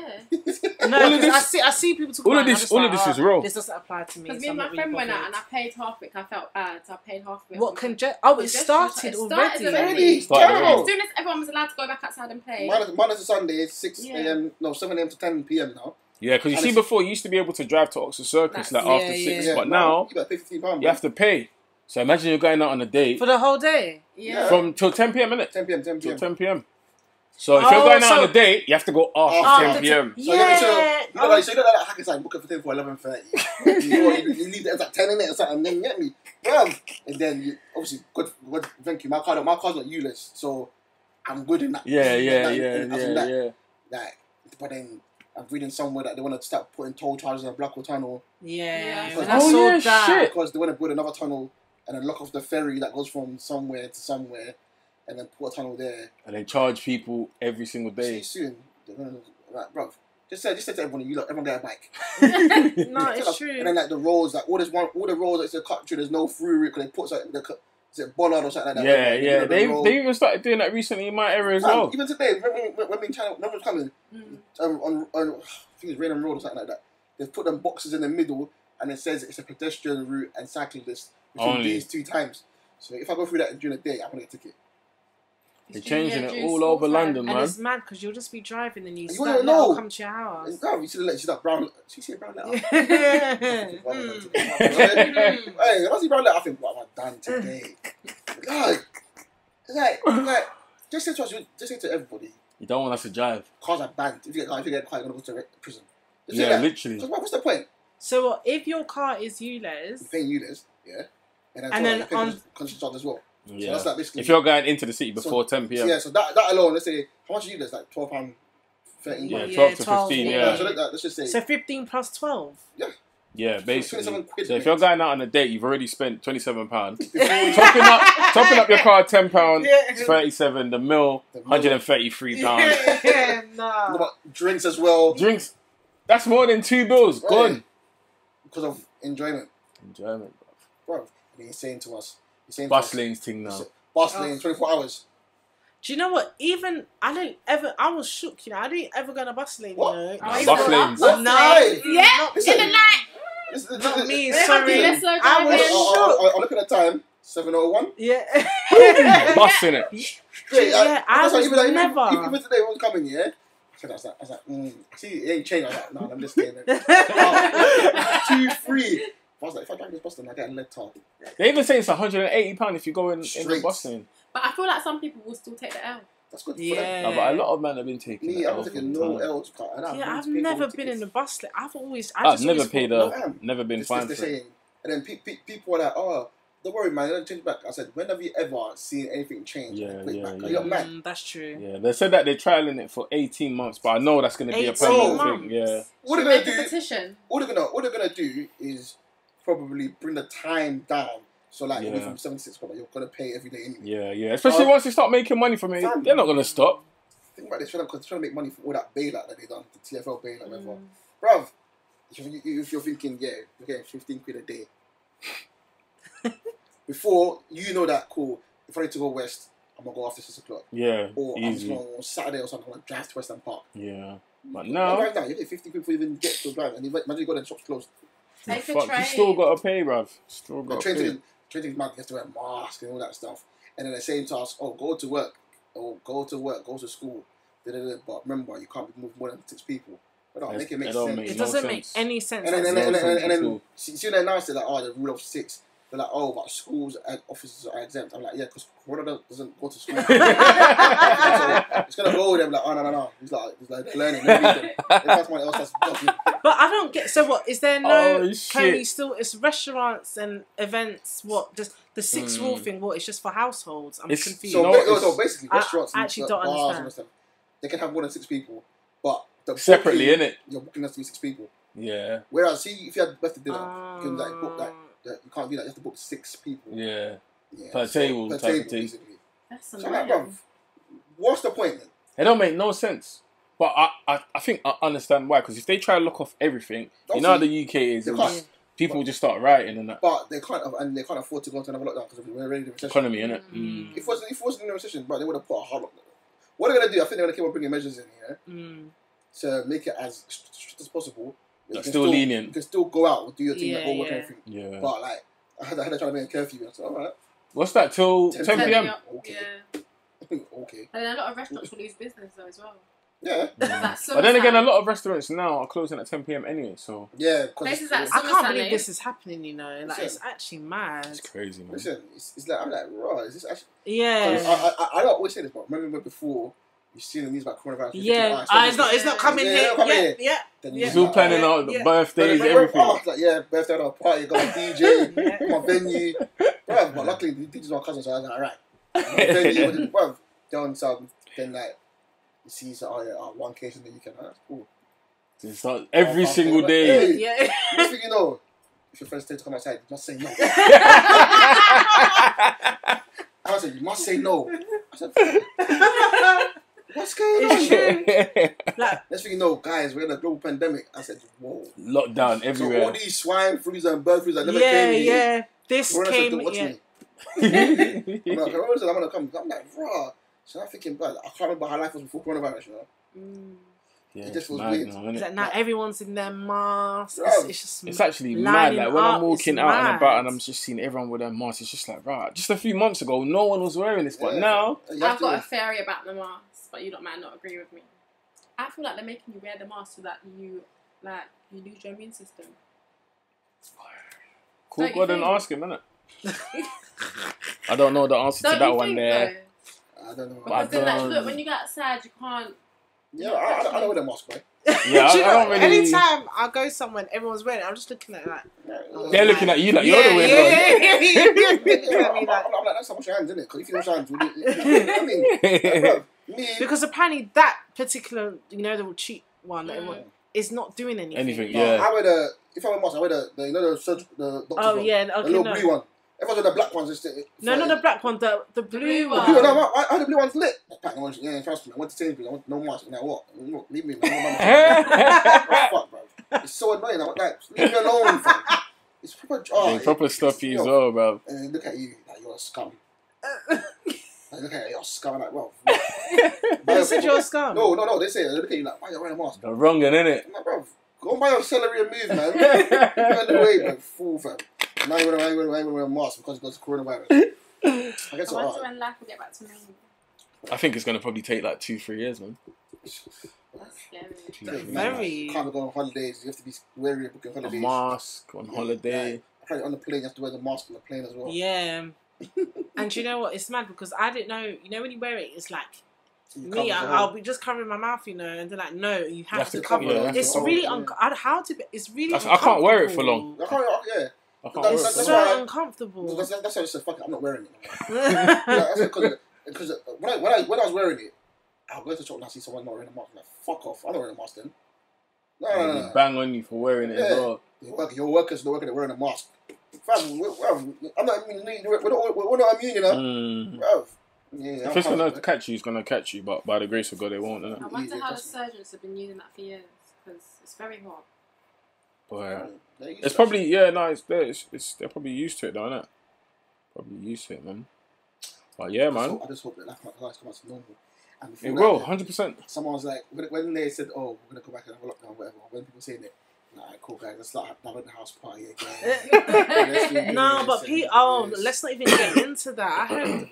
Speaker 2: No,
Speaker 3: All of
Speaker 2: because
Speaker 3: this-
Speaker 2: I see people talk
Speaker 3: all
Speaker 2: about
Speaker 3: of
Speaker 2: it,
Speaker 3: this-
Speaker 2: I'm
Speaker 3: all
Speaker 2: just
Speaker 3: of this
Speaker 2: like,
Speaker 3: is real.
Speaker 2: This doesn't apply to me.
Speaker 4: Because me
Speaker 2: so
Speaker 4: and
Speaker 2: I'm
Speaker 4: my
Speaker 2: not
Speaker 4: friend
Speaker 2: really
Speaker 4: went out
Speaker 2: bothered.
Speaker 4: and I paid half of it 'cause I felt bad, so I paid half of it.
Speaker 2: What
Speaker 4: Congestion
Speaker 2: it
Speaker 4: charge.
Speaker 2: started
Speaker 4: It
Speaker 2: already.
Speaker 4: started already.
Speaker 3: Started
Speaker 4: Yeah,
Speaker 3: already.
Speaker 4: as soon as everyone was allowed to go back outside and play.
Speaker 1: Monday to Sunday, 6
Speaker 4: Yeah.
Speaker 1: a.m. No, 7 a.m. to 10 p.m. now.
Speaker 3: Yeah, because you
Speaker 1: And
Speaker 3: see,
Speaker 1: it's-
Speaker 3: before you used to be able to drive to Oxford Circus like
Speaker 2: Yeah,
Speaker 3: after
Speaker 2: yeah,
Speaker 3: 6,
Speaker 2: yeah.
Speaker 3: but now
Speaker 1: you better pay £15.
Speaker 3: you have to pay. So imagine you're going out on a date
Speaker 2: For the whole day.
Speaker 4: Yeah.
Speaker 3: from till 10 p.m. innit?
Speaker 1: 10 p.m.
Speaker 3: Till 10 p.m. So if you're
Speaker 2: Oh,
Speaker 3: going out
Speaker 2: so-
Speaker 3: on a date, you have to go after
Speaker 1: Oh,
Speaker 3: 10 p.m.
Speaker 1: So
Speaker 2: Yeah.
Speaker 1: you know, like that hackathon, book it for 10 for 11:30. you leave it at 10 in it or something, and then you get me. And then you, obviously, good, thank you. My car's not ULEZ, so I'm good in that.
Speaker 3: Yeah.
Speaker 1: Like, but then I'm reading somewhere that they want to start putting toll charges in the Blackwell Tunnel
Speaker 2: Yeah.
Speaker 4: Yeah.
Speaker 2: When I
Speaker 3: Oh,
Speaker 2: saw
Speaker 3: yeah,
Speaker 2: that.
Speaker 3: shit.
Speaker 1: because they want to build another tunnel and then lock off the ferry that goes from somewhere to somewhere, and then put a tunnel there.
Speaker 3: And they charge people every single
Speaker 1: See
Speaker 3: day.
Speaker 1: soon, they're gonna like, bruv. Just say to everyone, everyone get a bike.
Speaker 2: No, it's true.
Speaker 1: And then like the roads, like all the roads that's a cut through, there's no through route because they put something. Is it Bollard or something like that?
Speaker 3: Yeah,
Speaker 1: Like,
Speaker 3: yeah.
Speaker 1: the
Speaker 3: They
Speaker 1: road.
Speaker 3: even started doing that recently in my area as
Speaker 1: Man,
Speaker 3: well.
Speaker 1: even today, when we in China, when we was coming
Speaker 4: Mm.
Speaker 1: on I think it's Raynham Road or something like that. They've put them boxes in the middle, and it says it's a pedestrian route and cyclist between
Speaker 3: Only.
Speaker 1: these 2 times. So if I go through that during the day, I'm gonna get a ticket.
Speaker 3: They're changing it
Speaker 4: during
Speaker 3: all
Speaker 4: school
Speaker 3: over
Speaker 4: time.
Speaker 3: London,
Speaker 2: And
Speaker 3: man.
Speaker 2: it's mad because you'll just be driving and you
Speaker 1: You
Speaker 2: start
Speaker 1: wouldn't
Speaker 2: let
Speaker 1: know.
Speaker 2: it come to your house.
Speaker 1: And girl, you see that brown. She see a brown letter.
Speaker 2: Mm.
Speaker 1: Hey, when I see brown letter, I think, what have I done today? God, it's like, just say to everybody,
Speaker 3: You don't want us to drive.
Speaker 1: cars are banned. If you get caught, you're gonna go to prison. Just say
Speaker 3: Yeah,
Speaker 1: that.
Speaker 3: literally.
Speaker 1: Because what's the point?
Speaker 2: So what, if your car is
Speaker 1: You're
Speaker 2: ULEZ,
Speaker 1: paying ULEZ, yeah,
Speaker 2: And then
Speaker 1: you're
Speaker 2: on-
Speaker 1: paying congestion charge as well. So
Speaker 3: Yeah.
Speaker 1: that's like basically.
Speaker 3: If you're going into the city before 10 p.m.
Speaker 1: Yeah, so that alone, let's say how much is ULEZ? Like £12, 13.
Speaker 3: Yeah,
Speaker 2: Yeah,
Speaker 3: 12 to
Speaker 2: 12,
Speaker 3: 15,
Speaker 2: yeah.
Speaker 3: yeah.
Speaker 1: So let's just say.
Speaker 2: so 15 plus 12.
Speaker 3: Yeah, basically.
Speaker 1: 27 quid,
Speaker 3: So if
Speaker 1: mate.
Speaker 3: you're going out on a date, you've already spent £27.
Speaker 1: before you-
Speaker 3: topping up your car £10,
Speaker 2: Yeah.
Speaker 3: 37. The mill,
Speaker 1: The mill.
Speaker 3: £133.
Speaker 2: Yeah,
Speaker 1: What
Speaker 2: nah.
Speaker 1: about drinks as well?
Speaker 3: Drinks, that's more than 2 bills. Gone.
Speaker 1: Because of enjoyment,
Speaker 3: Enjoyment.
Speaker 1: bro. And he's saying to us,
Speaker 3: Bus lanes thing now.
Speaker 1: Bus lanes, 24 hours.
Speaker 2: Do you know what? Even I was shook, you know. I didn't ever go on a bus lane,
Speaker 1: What?
Speaker 2: you know.
Speaker 3: Nah,
Speaker 2: I
Speaker 3: bus
Speaker 2: even-
Speaker 3: lanes.
Speaker 1: What?
Speaker 2: No,
Speaker 1: Hey,
Speaker 4: Yeah,
Speaker 2: not
Speaker 1: listen.
Speaker 4: in the night.
Speaker 2: Not me,
Speaker 4: They
Speaker 2: sorry.
Speaker 4: have to, let's slow
Speaker 2: I
Speaker 4: down
Speaker 2: was
Speaker 4: here.
Speaker 2: shook.
Speaker 1: I'll look at the time, 7:01.
Speaker 2: Yeah.
Speaker 3: Bus in it.
Speaker 2: Yeah, I was never.
Speaker 1: Even today, when I was coming, yeah. I was like, see, it ain't changed. I was like, no, I'm just staying there. 2, 3. I was like, if I drive this bus, then I get a lead tart.
Speaker 3: They even say it's £180 if you go in the
Speaker 1: Straight.
Speaker 3: bus lane.
Speaker 4: But I feel like some people will still take the L.
Speaker 1: That's good for
Speaker 2: Yeah.
Speaker 1: them.
Speaker 3: No, but a lot of men have been taking
Speaker 1: Me,
Speaker 3: the
Speaker 1: I'm
Speaker 3: L
Speaker 1: taking
Speaker 3: for the
Speaker 1: no
Speaker 3: time.
Speaker 1: L's, car. And
Speaker 2: Yeah, I've
Speaker 1: willing to pay
Speaker 2: never
Speaker 1: for
Speaker 2: been in the
Speaker 1: tickets.
Speaker 2: bus lane.
Speaker 3: I've never paid
Speaker 1: No, I am.
Speaker 3: never been
Speaker 1: It's
Speaker 3: fined
Speaker 1: just
Speaker 3: for
Speaker 1: the
Speaker 3: it.
Speaker 1: saying. And then people are like, oh, don't worry, man, don't change back. I said, when have you ever seen anything change?
Speaker 3: Yeah,
Speaker 1: and put it
Speaker 3: yeah,
Speaker 1: back?
Speaker 3: yeah.
Speaker 1: You're mad.
Speaker 2: That's true.
Speaker 3: Yeah, they said that they're trialing it for 18 months, but I know that's going to be a
Speaker 2: 18
Speaker 3: permanent
Speaker 2: months.
Speaker 3: thing. Yeah.
Speaker 1: What
Speaker 4: Should
Speaker 1: they're
Speaker 4: we
Speaker 1: gonna
Speaker 4: make a
Speaker 1: do?
Speaker 4: petition?
Speaker 1: What they're gonna do is probably bring the time down. So like it'll be
Speaker 3: Yeah.
Speaker 1: from 7 to 6, but you're gonna pay every day anyway.
Speaker 3: Yeah, yeah. Especially once they start making money from it,
Speaker 1: Fam.
Speaker 3: they're not going to stop.
Speaker 1: Think about this, because they're trying to make money from all that bailout that they done, the TFL bailout, whatever. Bruv, if you're thinking, yeah, you're getting 15 quid a day. before you know that cool. If I need to go west, I'm gonna go after 6 o'clock.
Speaker 3: Yeah,
Speaker 1: or
Speaker 3: easy.
Speaker 1: I'm just going on Saturday or something. I'm gonna drive to Western Park.
Speaker 3: Yeah, but now
Speaker 1: right now you get 50 people even get to drive, and imagine you got the shops closed.
Speaker 4: Take a
Speaker 3: fuck,
Speaker 4: train.
Speaker 3: you still got to pay, bruv. Still got to pay.
Speaker 1: Train man, you have to wear a mask and all that stuff. And then the same task, go to work, go to school. But remember, you can't move more than 6 people. But no, make it make sense.
Speaker 2: It doesn't make any sense.
Speaker 1: And then see when they announced it, like, the rule of 6. They're like, but schools and offices are exempt. I'm like, yeah, because Corona doesn't go to school. So it's gonna go with them like, no. He's like learning. If that's someone else, that's nothing.
Speaker 2: But I don't get. So what? Is there no? Can you still? It's restaurants and events. What? Just the 6 rule thing. What? It's just for households. I'm confused.
Speaker 1: So basically, restaurants
Speaker 2: I actually don't
Speaker 1: bars
Speaker 2: understand.
Speaker 1: and stuff, they can have more than 6 people, but
Speaker 3: separately, innit?
Speaker 1: You're booking us to be 6 people.
Speaker 3: Yeah.
Speaker 1: Whereas, see, if you had birthday dinner, you can book you can't do that. You have to book 6 people.
Speaker 3: Yeah. Per table,
Speaker 1: basically.
Speaker 4: That's
Speaker 1: annoying. So, what's the point then?
Speaker 3: It don't make no sense. But I think I understand why. Because if they try to lock off everything, you know how the UK is. People just start rioting and that.
Speaker 1: But they can't afford to go to another lockdown because we're already in a recession.
Speaker 3: Economy, innit?
Speaker 1: If it wasn't in a recession, but they would have put a hard lockdown. What they're gonna do? I think they're gonna keep on bringing measures in here to make it as strict as possible.
Speaker 3: Still lenient.
Speaker 1: You can still go out and do your thing, go work and everything.
Speaker 3: Yeah.
Speaker 1: But like, I had to try to make a curfew. I said, all right.
Speaker 3: What's that till 10 p.m?
Speaker 1: Okay.
Speaker 4: Yeah.
Speaker 1: Okay.
Speaker 4: And then a lot of restaurants will lose business though as well.
Speaker 1: Yeah.
Speaker 4: But
Speaker 3: then again, a lot of restaurants now are closing at 10 p.m. anyway. So
Speaker 1: yeah,
Speaker 4: places
Speaker 2: I can't believe this is happening. You know, like it's actually mad.
Speaker 3: It's crazy, man.
Speaker 1: Listen, it's like I'm like, raw. Is this actually?
Speaker 2: Yeah.
Speaker 1: I don't always say this, but remember before. You see the news about coronavirus.
Speaker 2: Yeah, it's not coming here. Yeah.
Speaker 3: He's all planning out the birthdays, everything.
Speaker 1: Like, birthday at a party, got a DJ, got a venue. Bruv, but luckily, the DJ's my cousin, so I was like, alright. Venue, bruv, down south, then like, you see, one case in the UK, that's cool.
Speaker 3: It's not every single day.
Speaker 2: Yeah.
Speaker 1: Next thing you know, if your friends tell you to come outside, you must say no. I said, you must say no. I said, what's going on? Next thing you know, guys, we're in a global pandemic. I said, whoa.
Speaker 3: Lockdown everywhere.
Speaker 1: So all these swine flus and bird flus that never came here.
Speaker 2: Yeah. This came.
Speaker 1: I'm gonna come. I'm like, raw. So I'm thinking, I can't remember how life was before coronavirus, you know?
Speaker 3: Yeah,
Speaker 1: it just was
Speaker 3: mad
Speaker 1: weird.
Speaker 2: Now everyone's in their masks.
Speaker 3: It's actually mad. Like when I'm walking out and about and I'm just seeing everyone with their masks, it's just like, right. Just a few months ago, no one was wearing this, but now
Speaker 4: I've got a theory about the mask, but you might not agree with me. I feel like they're making you wear the mask so that you lose your immune system.
Speaker 3: Cool, go ahead and ask him, innit? I don't know the answer to that one there.
Speaker 1: I don't know.
Speaker 4: Because then, look, when you go outside, you can't.
Speaker 1: Yeah, I don't wear the mask, right?
Speaker 3: Yeah, I don't really.
Speaker 2: Anytime I go somewhere and everyone's wearing it, I'm just looking at it like.
Speaker 3: They're looking at you like you're the weird
Speaker 1: one. I'm like, that's how much your hands, isn't it? Because if you don't hands, I mean, me.
Speaker 2: Because apparently that particular, the cheap one that everyone is not doing anything.
Speaker 3: Yeah.
Speaker 1: I wear if I wear mask, I wear the doctor's one.
Speaker 2: Okay,
Speaker 1: the little blue one. Everyone's with the black ones.
Speaker 2: No, not the black one. The blue one.
Speaker 1: I had the blue one's lit. Yeah, trust me. I went to Sainsbury's. I went no mask. Now what? Leave me alone. Fuck, bro. It's so annoying. I'm like, leave me alone, fam. It's proper
Speaker 3: stuffy as well, bro.
Speaker 1: And then look at you, like you're a scum. Look at you, you're a scum. Like, bro.
Speaker 2: They said you're a scum.
Speaker 1: No. They say look at you like, why you wearing a mask?
Speaker 3: They're wrong, innit?
Speaker 1: I'm like, bro, go and buy your celery and move, man. You're in the way, bro. Fool, fam. Now you're wearing a mask because it goes coronavirus. I guess
Speaker 4: I wonder when life will get back to normal.
Speaker 3: I think it's gonna probably take like 2-3 years, man.
Speaker 4: That's scary.
Speaker 2: Very.
Speaker 1: You can't go on holidays. You have to be wary of booking holidays.
Speaker 3: A mask on holiday.
Speaker 1: Yeah. Apparently on the plane, you have to wear the mask on the plane as well.
Speaker 2: Yeah. And you know what? It's mad because I didn't know. You know when you wear it, it's like me. I'll be just covering my mouth, and they're like, no, you have to cover it. It's really It's really.
Speaker 3: I can't wear it for long.
Speaker 2: It's so uncomfortable.
Speaker 1: That's why I said, fuck it, I'm not wearing it. Because when I was wearing it, I'll go to the shop and I see someone not wearing a mask. I'm like, fuck off, I'm not wearing a mask then. No.
Speaker 3: Bang on you for wearing it as well.
Speaker 1: Your workers not working, wearing a mask. Fam, I'm not immune. We're not immune, you know?
Speaker 3: If it's going to catch you, it's going to catch you, but by the grace of God, it won't, innit?
Speaker 4: I wonder how the surgeons have been using that for years, because it's very hot.
Speaker 3: But it's probably, they're probably used to it though, innit? Probably used to it, man. But yeah, man.
Speaker 1: I just hope that life come back to normal. And
Speaker 3: It will, 100%.
Speaker 1: Someone was like, when they said, "Oh, we're gonna go back and have a lockdown," whatever. When people saying it, like, cool guys, let's start having the house party again.
Speaker 2: No, but let's not even get into that. I heard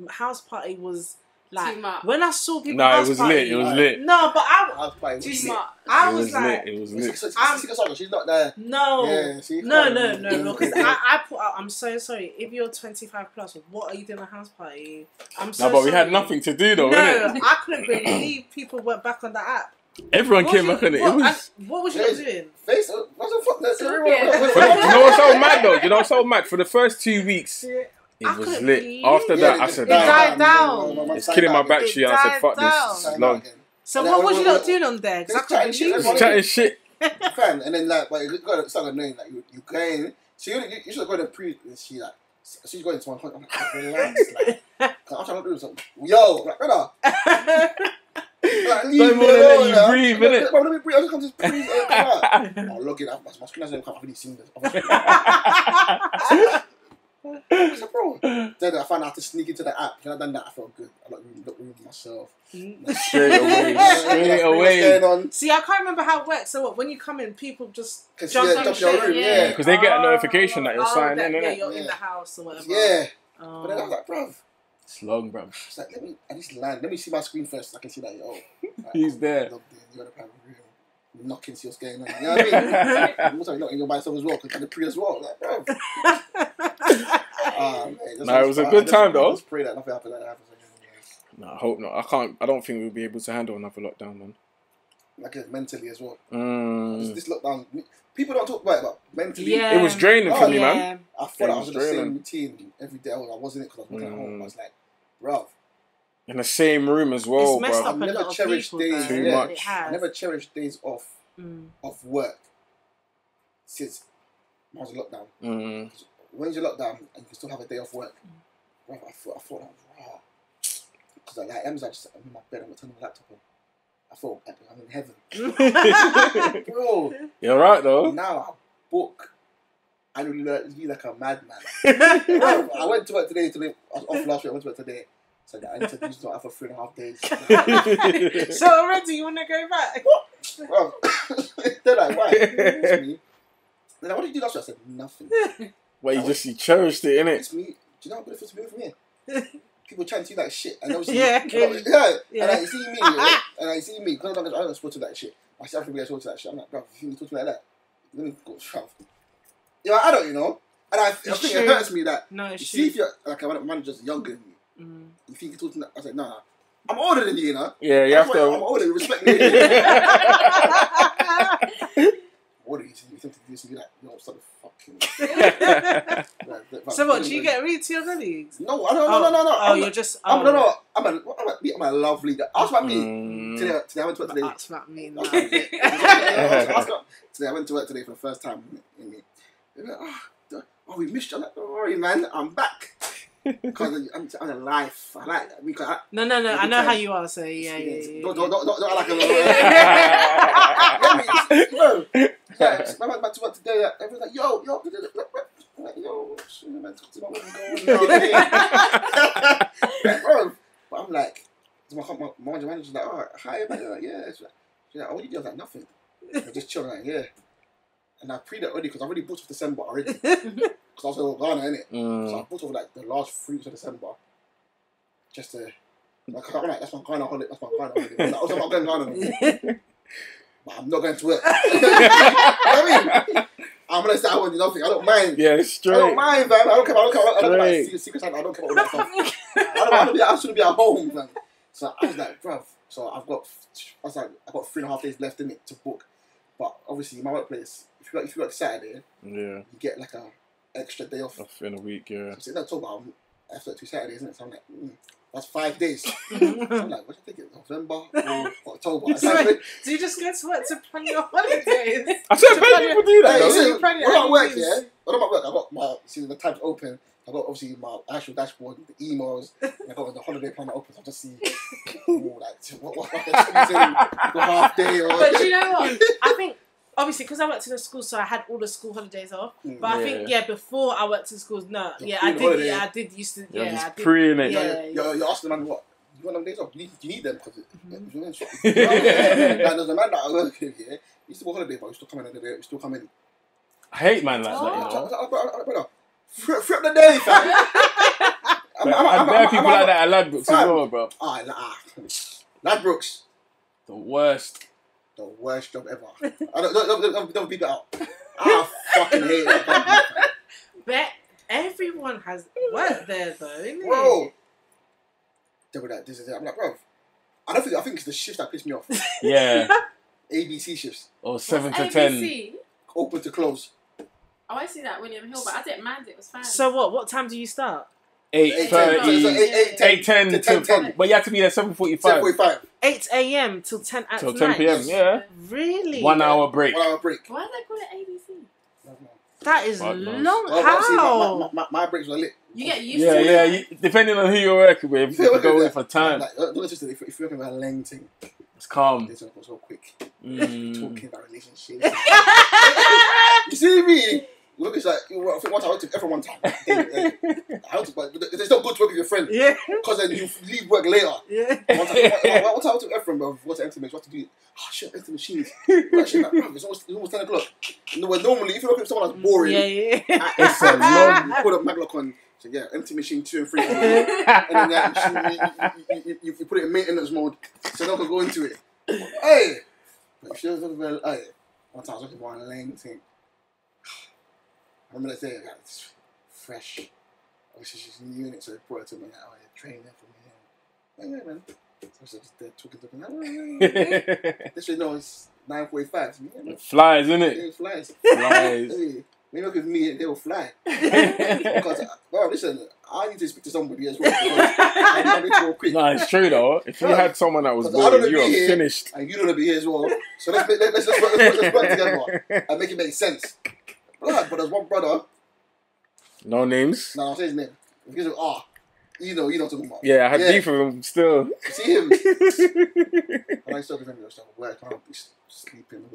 Speaker 2: house party was like when I saw people.
Speaker 3: No, it was lit. It was lit.
Speaker 2: No, but
Speaker 1: house party was lit.
Speaker 2: I was like,
Speaker 3: it was lit.
Speaker 1: She's not there.
Speaker 2: No,
Speaker 1: yeah,
Speaker 2: no. Because I put out. I'm so sorry. If you're 25 plus, what are you doing at a house party? I'm so.
Speaker 3: No, but we had
Speaker 2: sorry.
Speaker 3: nothing to do though.
Speaker 2: No,
Speaker 3: innit?
Speaker 2: I couldn't believe people went back on the app.
Speaker 3: Everyone came back on it.
Speaker 2: What was you doing?
Speaker 1: Face, what the fuck? That's
Speaker 3: Do you know what's so mad though? Do you know what's so mad? For the first 2 weeks, it was lit. After that, I said,
Speaker 2: it died down.
Speaker 3: It's killing my battery. And I said, fuck this. This is long.
Speaker 2: So what was you not doing on there? Because I couldn't believe it.
Speaker 3: Chatting shit.
Speaker 1: Fam, and then like, but you got to start annoying. Like you going. So you should go to pre. She like. She's going to one point. I'm like, relax. Like, I'm trying to do something. Yo, like, brother. Like, leave me alone,
Speaker 3: let you breathe, innit?
Speaker 1: Let me breathe. I just come to breathe. Oh, look it up. My screen hasn't come. I've already seen this. I said, bro. Then I found out to sneak into the app. When I done that, I felt good. I looked rude myself.
Speaker 3: Straight away.
Speaker 2: See, I can't remember how it works. So what? When you come in, people just
Speaker 1: jump in your room. Yeah,
Speaker 3: because they get a notification that you're signed in.
Speaker 2: Yeah, you're in the house or whatever.
Speaker 1: Yeah. But then I was like, bro.
Speaker 3: It's long, bro.
Speaker 1: It's like, let me land. Let me see my screen first so I can see that,
Speaker 3: he's there.
Speaker 1: You're in the private room. You're knocking, see what's going on. You know what I mean? I'm also knocking your myself as well, because I'm the pre as well. Like, bro.
Speaker 3: It was a good time, though.
Speaker 1: I just pray that nothing happens like that happens again.
Speaker 3: No, I hope not. I don't think we'll be able to handle another lockdown, man.
Speaker 1: Like mentally as well. This lockdown, people don't talk about it, but mentally.
Speaker 2: Yeah.
Speaker 3: It was draining for me, man.
Speaker 1: I thought I was in the same routine every day. I wasn't it because I was working at home. I was like, bro.
Speaker 3: In the same room as well,
Speaker 2: it's messed
Speaker 3: bro.
Speaker 2: up
Speaker 1: I never cherished days.
Speaker 3: Too much.
Speaker 1: I never cherished days off work since I was in lockdown. When you're locked down and you can still have a day off work, bro, I thought that was raw. Because like M's, I'm in my bed, I'm turning my laptop on. I thought I'm in heaven. Bro.
Speaker 3: You're right though.
Speaker 1: Now I book. I don't be like a madman. I went to work today. I was off last week. I went to work today. So I need to do something for 3.5 days.
Speaker 2: So already you want to go back?
Speaker 1: What? Bro. They're like, why? It's me. They're like, what did you do last week? I said, nothing.
Speaker 3: Well, you cherished it, innit?
Speaker 1: It's me. Do you know how good it feels to be from here? People trying to see like shit. And obviously,
Speaker 2: yeah.
Speaker 1: And I see me, because I don't support to that shit. I see everybody else to that shit. I'm like, bro, if you talk to me like that, let me go shove. Yeah, I don't, you know? And I think it hurts me that, you see if you're, like, a manager's younger than me, you think you talk to me, I said, nah, I'm older than you, you know?
Speaker 3: Yeah, you have to.
Speaker 1: I'm older, you respect me. Older, you think to do this, and be like, no, stop the fucking.
Speaker 2: So what, do you get read to your colleagues?
Speaker 1: No.
Speaker 2: Oh, you're just.
Speaker 1: I'm a lovely guy. Ask about me. Today I went to work today.
Speaker 2: Ask about me.
Speaker 1: Today I went to work today for the first time. They're like, oh, we missed you. I'm like, don't worry, man. I'm back. Because I'm in life. I like that. Because
Speaker 2: no. I know how you are, so yeah.
Speaker 1: Don't like a no. Yeah, I went back to work today. Everyone's like, yo. I'm like, yo, man, talk to my woman, bro. But I'm like, my manager's like, oh, hi, man. Like, yeah. She's like, oh, what do you do? I was like, nothing. I just chilling, like, yeah. And I pre-that already because I already booked for December already. Because I was in Ghana, innit? So I booked over like the last 3 weeks of December. Just to, like, I'm like, that's my Ghana holiday. Like, also, I'm not going to Ghana. But I'm not going to work. You know what I mean? I'm going to say I won't do nothing. I don't mind.
Speaker 3: Yeah, straight.
Speaker 1: I don't mind, man. I don't care about secret Santa. I don't care about all that stuff. I shouldn't be at home, man. So I was like, bruv. So I've got 3.5 days left in it to book. But obviously, in my workplace, if you work Saturday, you get like a extra day off
Speaker 3: in a week. Yeah.
Speaker 1: So in October, after 2 Saturdays, isn't it? So I'm like, that's 5 days. So I'm like, what do you think? November or October?
Speaker 2: Do you just go to work to plan your holidays?
Speaker 3: I said, many people do that.
Speaker 1: When I'm at work, I got my the tabs open. I got obviously my actual dashboard, the emails. And I got the holiday planner open. So I just see what half day.
Speaker 2: But you know what? I think obviously, because I worked in a school, so I had all the school holidays off. But I think, before I worked in schools, no.
Speaker 1: You're
Speaker 2: yeah, I did.
Speaker 1: holiday.
Speaker 2: Yeah, I did used to.
Speaker 3: You're
Speaker 2: Yeah,
Speaker 3: just
Speaker 2: I did.
Speaker 3: pre-ing
Speaker 2: Yeah,
Speaker 1: You're asking the man what? You want them days off? You need them because there's a man that I work with here. He used to go holiday, but he still come in. He still come in.
Speaker 3: I hate man like that.
Speaker 1: Brother, free up the day, fam.
Speaker 3: I'm there people like that at Ladbrokes as well, bro.
Speaker 1: Ladbrokes.
Speaker 3: The worst.
Speaker 1: The worst job ever. Don't beep it out. I fucking hate that company.
Speaker 2: But everyone has worked there though, isn't
Speaker 1: Bro. Double that, this is it. I'm like, bro. I think it's the shifts that piss me off.
Speaker 3: Yeah.
Speaker 1: ABC shifts.
Speaker 3: Or 7 to
Speaker 4: ABC?
Speaker 3: 10.
Speaker 1: Open to close.
Speaker 4: Oh, I see that William Hill, but I didn't mind. It was fine.
Speaker 2: So what? What time do you start?
Speaker 3: 8:30. 8:10 to 10. But you have to be there 7:45.
Speaker 1: 7:45.
Speaker 2: 8 a.m. till 10 at
Speaker 3: Till
Speaker 2: night.
Speaker 3: 10 p.m. Yeah.
Speaker 2: Really?
Speaker 3: 1 hour break.
Speaker 1: 1 hour break.
Speaker 4: Why do they call it ABC?
Speaker 2: That is
Speaker 3: God knows.
Speaker 2: long.
Speaker 1: Well,
Speaker 2: How?
Speaker 1: obviously, my breaks were lit.
Speaker 4: You get used to it.
Speaker 3: Yeah. Depending on who you're working with, you can go in for time.
Speaker 1: Like, don't just if you're working with a lame thing,
Speaker 3: It's calm.
Speaker 1: this one goes so quick.
Speaker 3: Mm.
Speaker 1: Talking about relationships. You see me? Look, it's like I think once I went to everyone one time. But it's not good to work with your friend.
Speaker 2: Yeah.
Speaker 1: Because then you leave work later.
Speaker 2: Yeah.
Speaker 1: Once I went to Ephraim, bro, what's the empty machines? What to do? Oh shit, empty machines. Actually, like, bro, it's almost 10 o'clock. No, normally, if you're looking at someone that's boring,
Speaker 2: Yeah.
Speaker 3: It's a long.
Speaker 1: you put a maglock on. So yeah, empty machine 2 and 3. And then you put it in maintenance mode, so no one can go into it. Hey, if you're looking for one time I was looking for a lame thing. I remember that day, it's fresh. Obviously, she's new in it, so they brought her to me. Oh, yeah, train there for me. Yeah, man. So I was just there talking. This way, no, it's 9:45. Yeah,
Speaker 3: Flies, innit?
Speaker 1: it flies.
Speaker 3: Flies.
Speaker 1: Hey, when you work with me, they will fly. Because, well, listen, I need to speak to somebody as well. I need to go quick.
Speaker 3: No, it's true though. If you had someone that was
Speaker 1: Because I don't
Speaker 3: boring, you
Speaker 1: wanna
Speaker 3: are
Speaker 1: be here,
Speaker 3: finished.
Speaker 1: And you don't want to be here as well. So let's work together and make it make sense. But there's one brother.
Speaker 3: No names.
Speaker 1: No, I'll say his name. If you say, you know what I'm talking about.
Speaker 3: Yeah, I had beef with him still.
Speaker 1: You see him? And I started thinking, I work, I can't be sleeping.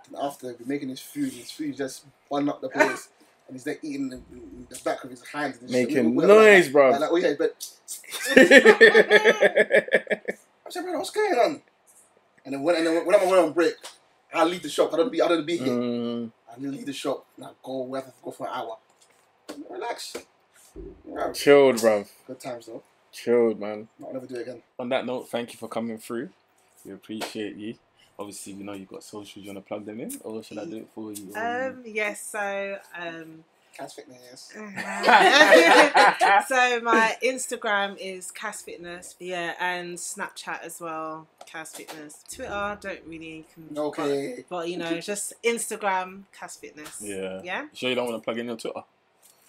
Speaker 1: And after we're making his food just bun up the place. And he's there eating in the back of his hands. And
Speaker 3: Making noise, bro.
Speaker 1: Like, oh yeah, but I said, bro, what's going on? And then when I'm on break, I leave the shop. I don't be here. I leave the shop and I go for an hour. Relax. Yeah.
Speaker 3: Chilled, bro.
Speaker 1: Good times though.
Speaker 3: Chilled, man.
Speaker 1: I'll never do it again.
Speaker 3: On that note, thank you for coming through. We appreciate you. Obviously, we know you've got socials. You want to plug them in, or should I do it for you?
Speaker 2: Yes. So.
Speaker 1: Cass Fitness.
Speaker 2: So my Instagram is Cass Fitness, and Snapchat as well, Cass Fitness. Twitter, don't really.
Speaker 1: Okay.
Speaker 2: But just Instagram, Cass Fitness.
Speaker 3: Yeah.
Speaker 2: Yeah.
Speaker 3: You sure you don't want to plug in your Twitter?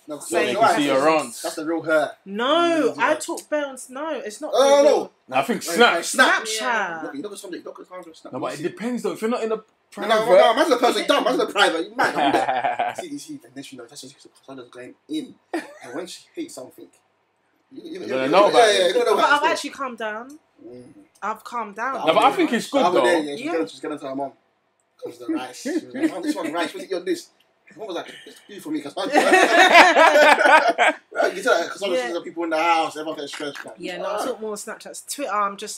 Speaker 1: No,
Speaker 3: So they can see your aunts.
Speaker 1: That's the real her.
Speaker 2: No, I talk bounce. No, it's not.
Speaker 1: No.
Speaker 3: I think Snapchat.
Speaker 2: Snapchat.
Speaker 1: Look at something. Look at Snap.
Speaker 3: No, but it depends though. If you're not in a private.
Speaker 1: No, imagine the person dumb. Imagine the private. You mad? See, and then she knows that's just because the person's going in, and when she hates something, you
Speaker 3: don't know about it.
Speaker 2: But I've actually calmed down. I've calmed down.
Speaker 3: No, but I think it's good though.
Speaker 1: She's getting to her mom. Because the rice. She was like, oh, this one rice. What's it on this? Mom was like, just do it for me, because you tell that, because there's people in the house, everyone gets stressed.
Speaker 2: Yeah, no, I talk more Snapchats. Twitter,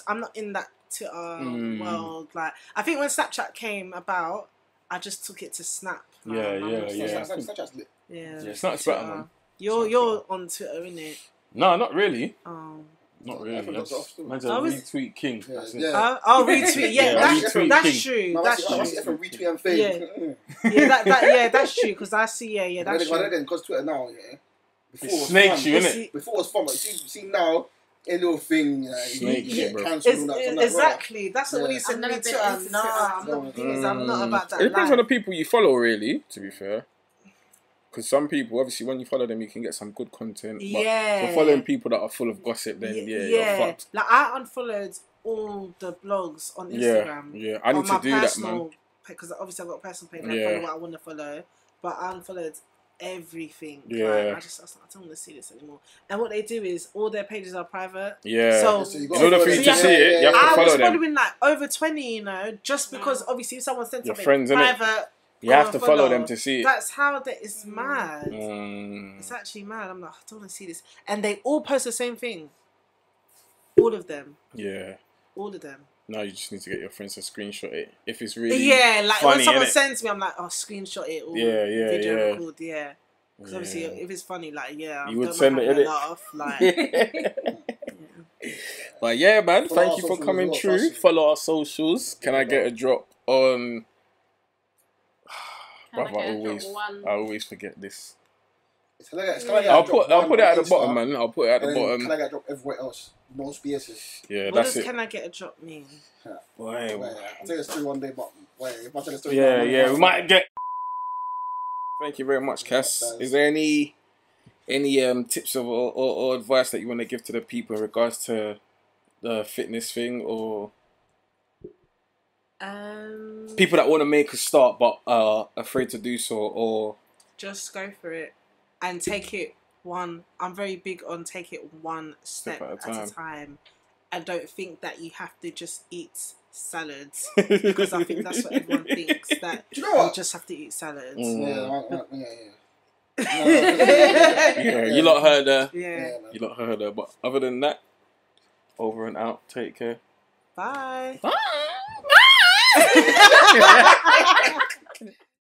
Speaker 2: I'm not in that Twitter world. Like, I think when Snapchat came about, I just took it to Snap.
Speaker 3: Yeah.
Speaker 1: Snapchat's lit.
Speaker 3: Yeah, Snap's better, man.
Speaker 2: You're on Twitter, innit?
Speaker 3: No, not really.
Speaker 2: Oh.
Speaker 3: Not really. Man's a
Speaker 2: I was-
Speaker 3: retweet king. That's it.
Speaker 2: Oh, retweet. Yeah, that's
Speaker 3: retweet
Speaker 2: that's
Speaker 3: king.
Speaker 2: true.
Speaker 1: No,
Speaker 2: That's
Speaker 1: I see
Speaker 2: true.
Speaker 1: retweet and fave.
Speaker 2: Yeah, that's true. Because I see, that's
Speaker 1: But
Speaker 2: true.
Speaker 1: again, because Twitter now, before
Speaker 3: It
Speaker 1: was
Speaker 3: snakes
Speaker 1: fun.
Speaker 3: you, innit?
Speaker 1: Before it was fun, but you see now, a little thing,
Speaker 3: Snakes
Speaker 1: you
Speaker 3: you,
Speaker 1: get
Speaker 3: bro.
Speaker 1: cancelled and all that. So I'm like,
Speaker 2: Exactly. That's what when you
Speaker 1: Yeah.
Speaker 2: said
Speaker 4: I've
Speaker 2: me
Speaker 4: never
Speaker 2: too.
Speaker 4: been into Twitter.
Speaker 2: I'm not about that.
Speaker 3: It depends
Speaker 2: life.
Speaker 3: on the people you follow, really, to be fair. Because some people, obviously, when you follow them, you can get some good content. But
Speaker 2: Yeah.
Speaker 3: for following people that are full of gossip, then you're fucked.
Speaker 2: Like I unfollowed all the blogs on Instagram.
Speaker 3: Yeah. I need to do that, man.
Speaker 2: Because obviously I've got a personal page.
Speaker 3: Yeah.
Speaker 2: I follow what I want to follow, but I unfollowed everything.
Speaker 3: Yeah.
Speaker 2: Like, I don't want to see this anymore. And what they do is all their pages are private.
Speaker 3: Yeah.
Speaker 2: So
Speaker 3: in order for you to see it, you have to follow them.
Speaker 2: I was following like over 20, you know, just because obviously if someone sent something
Speaker 3: friends,
Speaker 2: private,
Speaker 3: you have to follow them to see it.
Speaker 2: That's how it's mad. It's actually mad. I'm like, I don't want to see this. And they all post the same thing. All of them.
Speaker 3: Yeah.
Speaker 2: All of them.
Speaker 3: Now you just need to get your friends to screenshot it. If it's really
Speaker 2: like
Speaker 3: funny,
Speaker 2: when someone sends me, I'm like, oh, screenshot it or video record, because obviously if it's funny, like
Speaker 3: you would send it, innit?
Speaker 2: Laugh, like.
Speaker 3: But yeah, man, thank you for coming through. Follow our socials. Can I get a drop on? Brother, I always forget this. I'll put it at the bottom, man. I'll put it at the bottom.
Speaker 1: Can I get a drop everywhere else? No spaces.
Speaker 3: Yeah,
Speaker 2: what
Speaker 3: that's
Speaker 2: does
Speaker 3: it.
Speaker 2: Can I get a drop mean?
Speaker 1: Wait, I'll tell you a story one day, but if I tell a story,
Speaker 3: we might get. Thank you very much, Cass. Is there any tips or advice that you want to give to the people in regards to the fitness thing, or people that want to make a start but are afraid to do so, or
Speaker 2: just go for it and take it one. I'm very big on take it one step at a time. I don't think that you have to just eat salads, because I think that's what everyone thinks, that you just have to eat salads.
Speaker 3: Yeah, you lot heard her.
Speaker 2: Yeah.
Speaker 3: You lot heard her. But other than that, over and out. Take care.
Speaker 2: Bye.
Speaker 3: Bye.